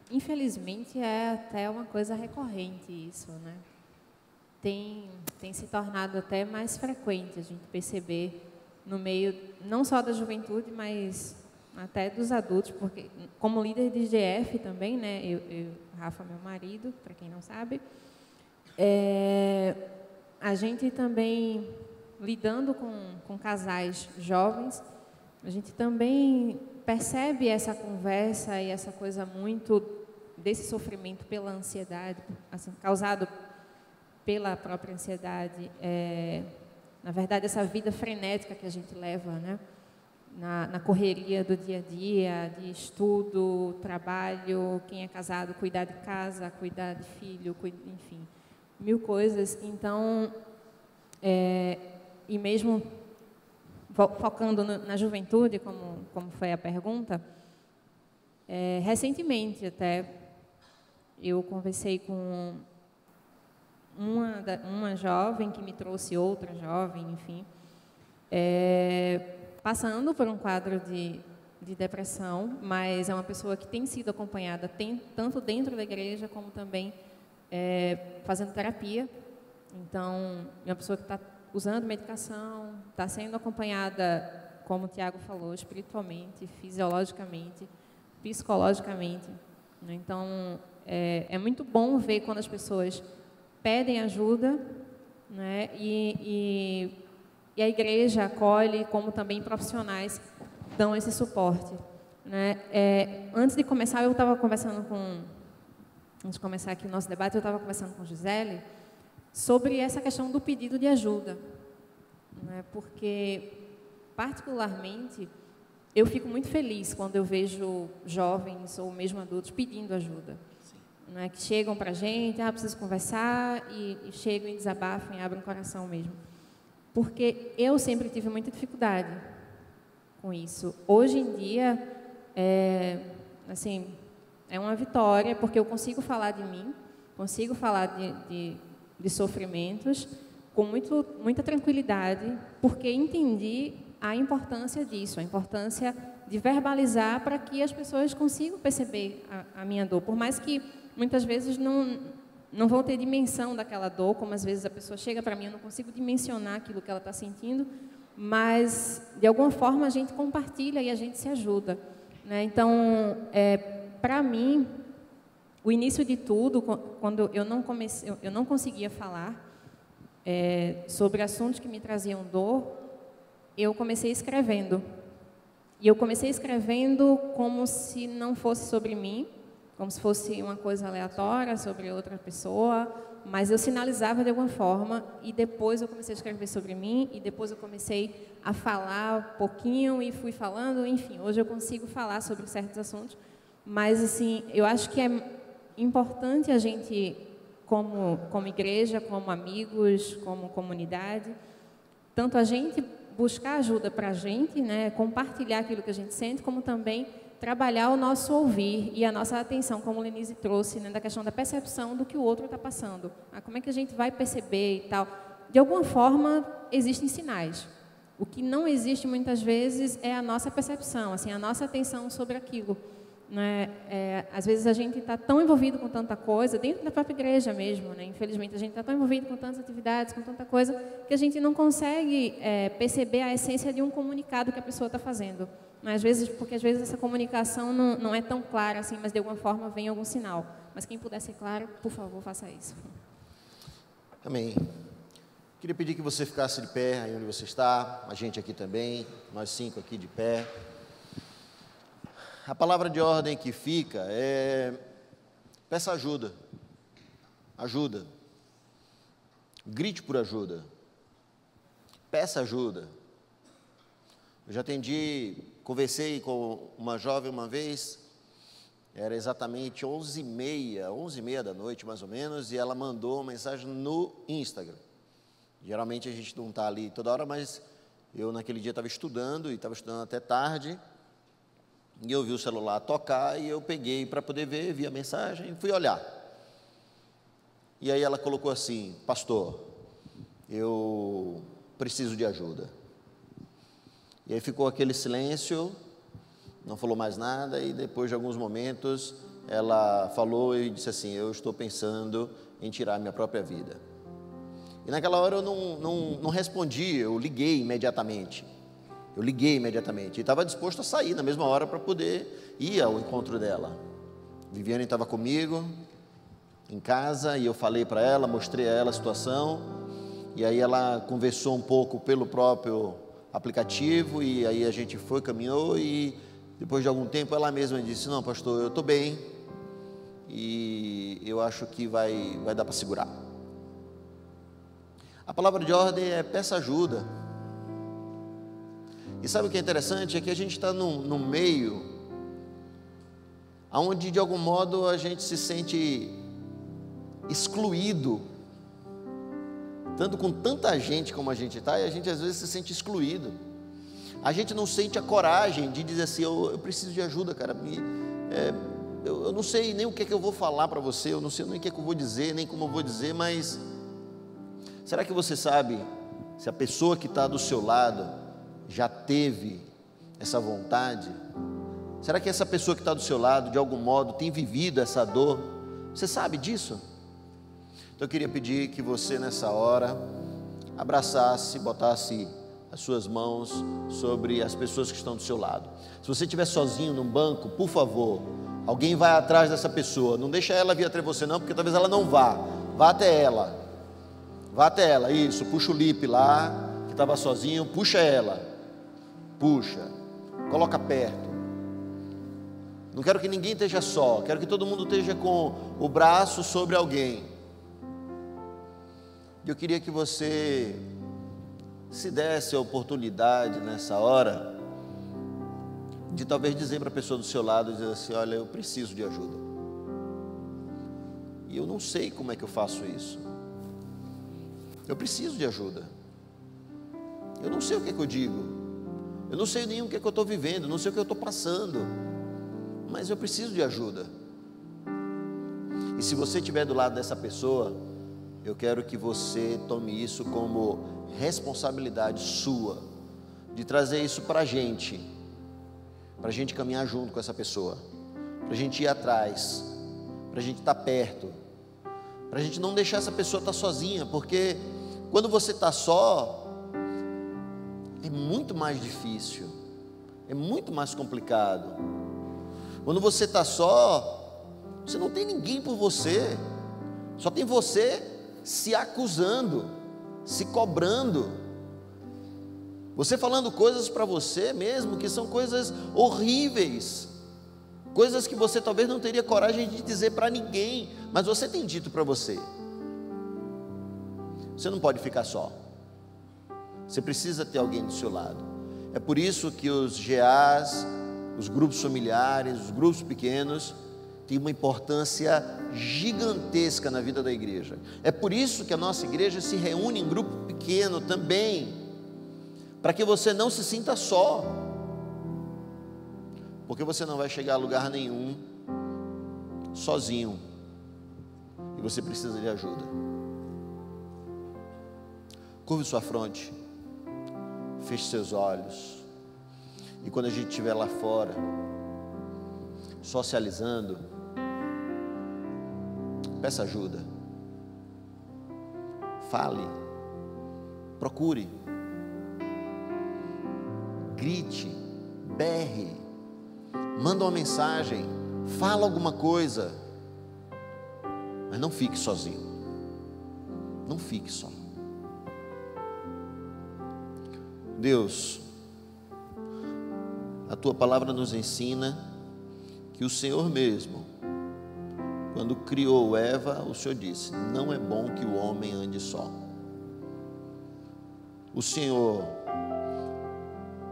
S6: Infelizmente, é até uma coisa recorrente isso, né? Tem se tornado até mais frequente a gente perceber no meio, não só da juventude, mas até dos adultos, porque como líder de GF também, né? Eu Rafa, meu marido, para quem não sabe, a gente também, lidando com casais jovens, a gente também percebe essa conversa e essa coisa muito desse sofrimento pela ansiedade, assim, causado pela própria ansiedade, na verdade, essa vida frenética que a gente leva, né? Na correria do dia a dia, de estudo, trabalho, quem é casado, cuidar de casa, cuidar de filho, enfim, 1000 coisas. Então, e mesmo focando na juventude, como foi a pergunta, recentemente até eu conversei com uma jovem que me trouxe outra jovem, enfim, passando por um quadro de depressão, mas é uma pessoa que tem sido acompanhada tanto dentro da igreja como também fazendo terapia. Então, é uma pessoa que está usando medicação, está sendo acompanhada, como o Tiago falou, espiritualmente, fisiologicamente, psicologicamente. Então, é muito bom ver quando as pessoas pedem ajuda, né? E a igreja acolhe, como também profissionais dão esse suporte, né? Antes de começar, eu estava conversando antes de começar aqui o nosso debate, eu estava conversando com Gisele sobre essa questão do pedido de ajuda, né? Porque, particularmente, eu fico muito feliz quando eu vejo jovens ou mesmo adultos pedindo ajuda, né? Que chegam para a gente, preciso conversar, e chegam e desabafam e abrem o coração mesmo. Porque eu sempre tive muita dificuldade com isso. Hoje em dia, assim, é uma vitória, porque eu consigo falar de mim, consigo falar de sofrimentos com muita tranquilidade, porque entendi a importância disso, a importância de verbalizar para que as pessoas consigam perceber a minha dor. Por mais que muitas vezes não vão ter dimensão daquela dor, como às vezes a pessoa chega para mim, eu não consigo dimensionar aquilo que ela está sentindo, mas de alguma forma a gente compartilha e a gente se ajuda, né? Então, para mim, o início de tudo, quando eu não conseguia falar sobre assuntos que me traziam dor, eu comecei escrevendo. E eu comecei escrevendo como se não fosse sobre mim, como se fosse uma coisa aleatória sobre outra pessoa, mas eu sinalizava de alguma forma, e depois eu comecei a escrever sobre mim, e depois eu comecei a falar um pouquinho e fui falando, enfim, hoje eu consigo falar sobre certos assuntos, mas assim, eu acho que é importante a gente, como igreja, como amigos, como comunidade, tanto a gente buscar ajuda para a gente, né, compartilhar aquilo que a gente sente, como também trabalhar o nosso ouvir e a nossa atenção, como a Lenise trouxe, né, da questão da percepção do que o outro está passando. Como é que a gente vai perceber e tal? De alguma forma, existem sinais. O que não existe muitas vezes é a nossa percepção, assim, a nossa atenção sobre aquilo, né? Às vezes a gente está tão envolvido com tanta coisa, dentro da própria igreja mesmo, né? Infelizmente, a gente está tão envolvido com tantas atividades, com tanta coisa, que a gente não consegue perceber a essência de um comunicado que a pessoa está fazendo. Às vezes, porque às vezes essa comunicação não é tão clara assim, mas de alguma forma vem algum sinal. Mas quem puder ser claro, por favor, faça isso.
S4: Amém. Queria pedir que você ficasse de pé aí onde você está, a gente aqui também, nós 5 aqui de pé. A palavra de ordem que fica é: peça ajuda. Ajuda. Grite por ajuda. Peça ajuda. Eu já conversei com uma jovem uma vez, era exatamente 11h30 da noite mais ou menos, e ela mandou uma mensagem no Instagram. Geralmente a gente não está ali toda hora, mas eu naquele dia estava estudando, e estava estudando até tarde, e eu vi o celular tocar, e eu peguei para poder ver, vi a mensagem, e fui olhar. E aí ela colocou assim: pastor, eu preciso de ajuda. E aí ficou aquele silêncio, não falou mais nada, e depois de alguns momentos ela falou e disse assim: eu estou pensando em tirar minha própria vida. E naquela hora eu não respondi, eu liguei imediatamente. E estava disposto a sair na mesma hora para poder ir ao encontro dela. Viviane estava comigo em casa, e eu falei para ela, mostrei a ela a situação, e aí ela conversou um pouco pelo próprio aplicativo, e aí a gente caminhou, e depois de algum tempo ela mesma disse: não, pastor, eu estou bem, e eu acho que vai dar para segurar. A palavra de ordem é: peça ajuda. E sabe o que é interessante? É que a gente está num meio onde de algum modo a gente se sente excluído, tanto com tanta gente como a gente está, e a gente às vezes se sente excluído. A gente não sente a coragem de dizer assim: eu preciso de ajuda, cara. Eu não sei nem o que é que eu vou falar para você, eu não sei nem o que é que eu vou dizer, nem como eu vou dizer, mas será que você sabe se a pessoa que está do seu lado já teve essa vontade? Será que essa pessoa que está do seu lado, de algum modo, tem vivido essa dor? Você sabe disso? Então eu queria pedir que você nessa hora abraçasse, botasse as suas mãos sobre as pessoas que estão do seu lado. Se você estiver sozinho num banco, por favor, alguém vai atrás dessa pessoa, não deixa ela vir até você não, porque talvez ela não vá até ela, isso, puxa o Lipe lá, que estava sozinho, puxa ela, coloca perto. Não quero que ninguém esteja só, quero que todo mundo esteja com o braço sobre alguém. Eu queria que você se desse a oportunidade nessa hora de talvez dizer para a pessoa do seu lado, dizer assim: olha, eu preciso de ajuda, e eu não sei como é que eu faço isso, eu preciso de ajuda, eu não sei o que é que eu digo, eu não sei nem o que é que eu estou vivendo, não sei o que eu estou passando, mas eu preciso de ajuda. E se você estiver do lado dessa pessoa, eu quero que você tome isso como responsabilidade sua, de trazer isso para a gente caminhar junto com essa pessoa, para a gente ir atrás, para a gente estar perto, para a gente não deixar essa pessoa estar sozinha, porque quando você está só, é muito mais difícil, é muito mais complicado. Quando você está só, você não tem ninguém por você, só tem você se acusando, se cobrando, você falando coisas para você mesmo que são coisas horríveis, coisas que você talvez não teria coragem de dizer para ninguém, mas você tem dito para você. Você não pode ficar só, você precisa ter alguém do seu lado. É por isso que os GAs, os grupos familiares, os grupos pequenos têm uma importância gigantesca na vida da igreja. É por isso que a nossa igreja se reúne em grupo pequeno também, para que você não se sinta só, porque você não vai chegar a lugar nenhum sozinho, e você precisa de ajuda. Curve sua fronte, feche seus olhos, e quando a gente estiver lá fora, socializando, peça ajuda, fale, procure, grite, berre, manda uma mensagem, fala alguma coisa, mas não fique sozinho, não fique só. Deus, a tua palavra nos ensina que o Senhor mesmo, quando criou Eva, o Senhor disse: não é bom que o homem ande só. O Senhor,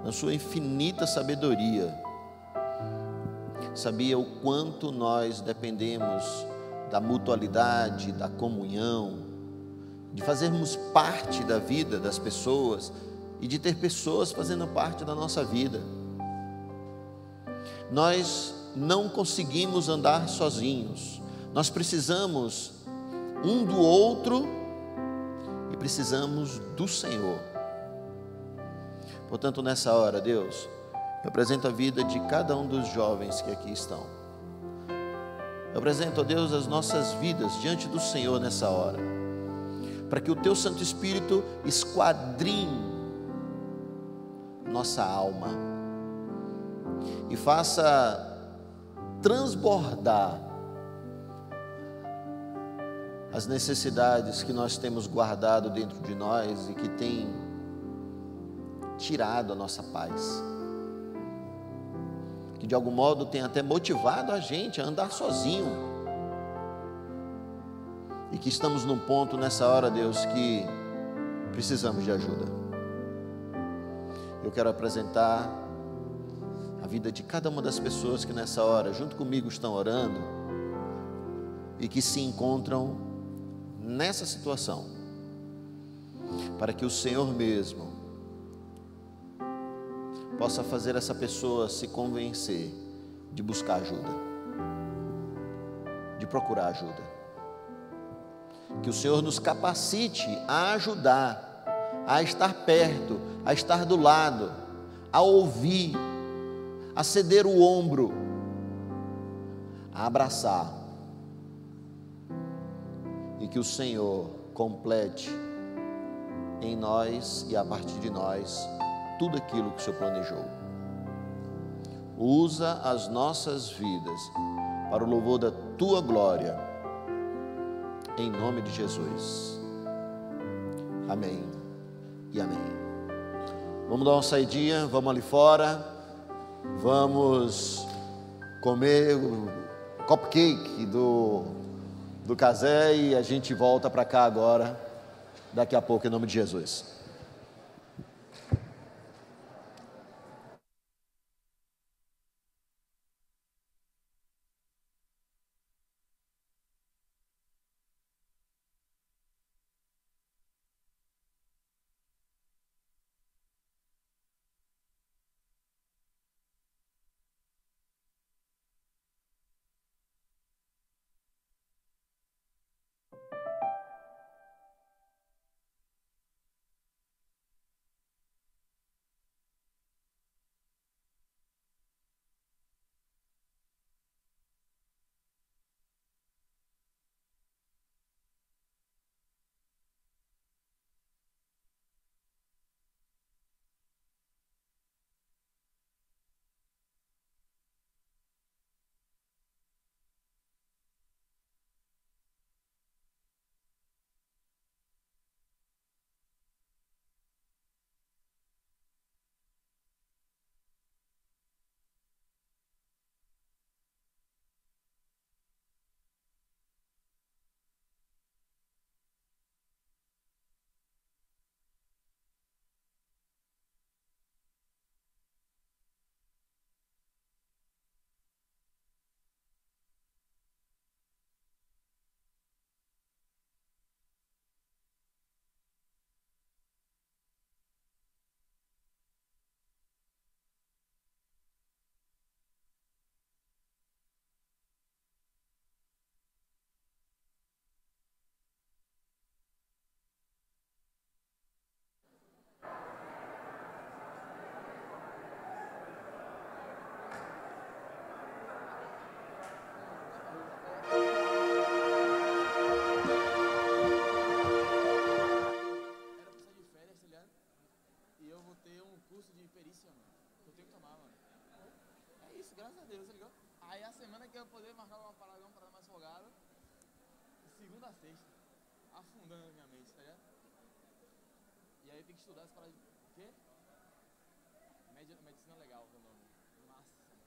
S4: na sua infinita sabedoria, sabia o quanto nós dependemos da mutualidade, da comunhão, de fazermos parte da vida das pessoas e de ter pessoas fazendo parte da nossa vida. Nós não conseguimos andar sozinhos, nós precisamos um do outro e precisamos do Senhor. Portanto, nessa hora, Deus, eu apresento a vida de cada um dos jovens que aqui estão. Eu apresento a Deus as nossas vidas diante do Senhor nessa hora, para que o Teu Santo Espírito esquadrinhe nossa alma e faça transbordar as necessidades que nós temos guardado dentro de nós e que tem tirado a nossa paz, que de algum modo tem até motivado a gente a andar sozinho, e que estamos num ponto nessa hora, Deus, que precisamos de ajuda. Eu quero apresentar a vida de cada uma das pessoas que nessa hora, junto comigo, estão orando e que se encontram nessa situação, para que o Senhor mesmo possa fazer essa pessoa se convencer de buscar ajuda, de procurar ajuda. Que o Senhor nos capacite a ajudar, a estar perto, a estar do lado, a ouvir, a ceder o ombro, a abraçar. E que o Senhor complete em nós e a partir de nós tudo aquilo que o Senhor planejou. Usa as nossas vidas para o louvor da Tua glória, em nome de Jesus. Amém e amém. Vamos dar uma saidinha, vamos ali fora, vamos comer o cupcake do Casé e a gente volta para cá agora, daqui a pouco, em nome de Jesus.
S12: ter um curso de perícia, mano. Eu tenho que tomar, mano. É isso, graças a Deus, ligou? Aí a semana que eu vou poder marcar uma parada mais folgada, segunda a sexta, afundando a minha mente, tá ligado? E aí tem que estudar essa parada de... O quê? Medicina legal, meu nome. Massa, mano.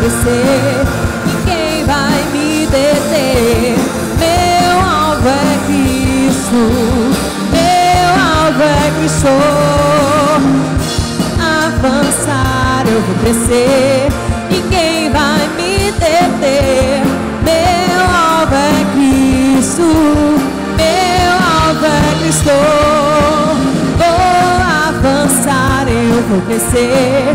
S2: crescer, ninguém vai me deter. Meu alvo é Cristo, meu alvo é Cristo. Avançar eu vou crescer, ninguém vai me deter. Meu alvo é Cristo, meu alvo é Cristo. Vou avançar, eu vou crescer,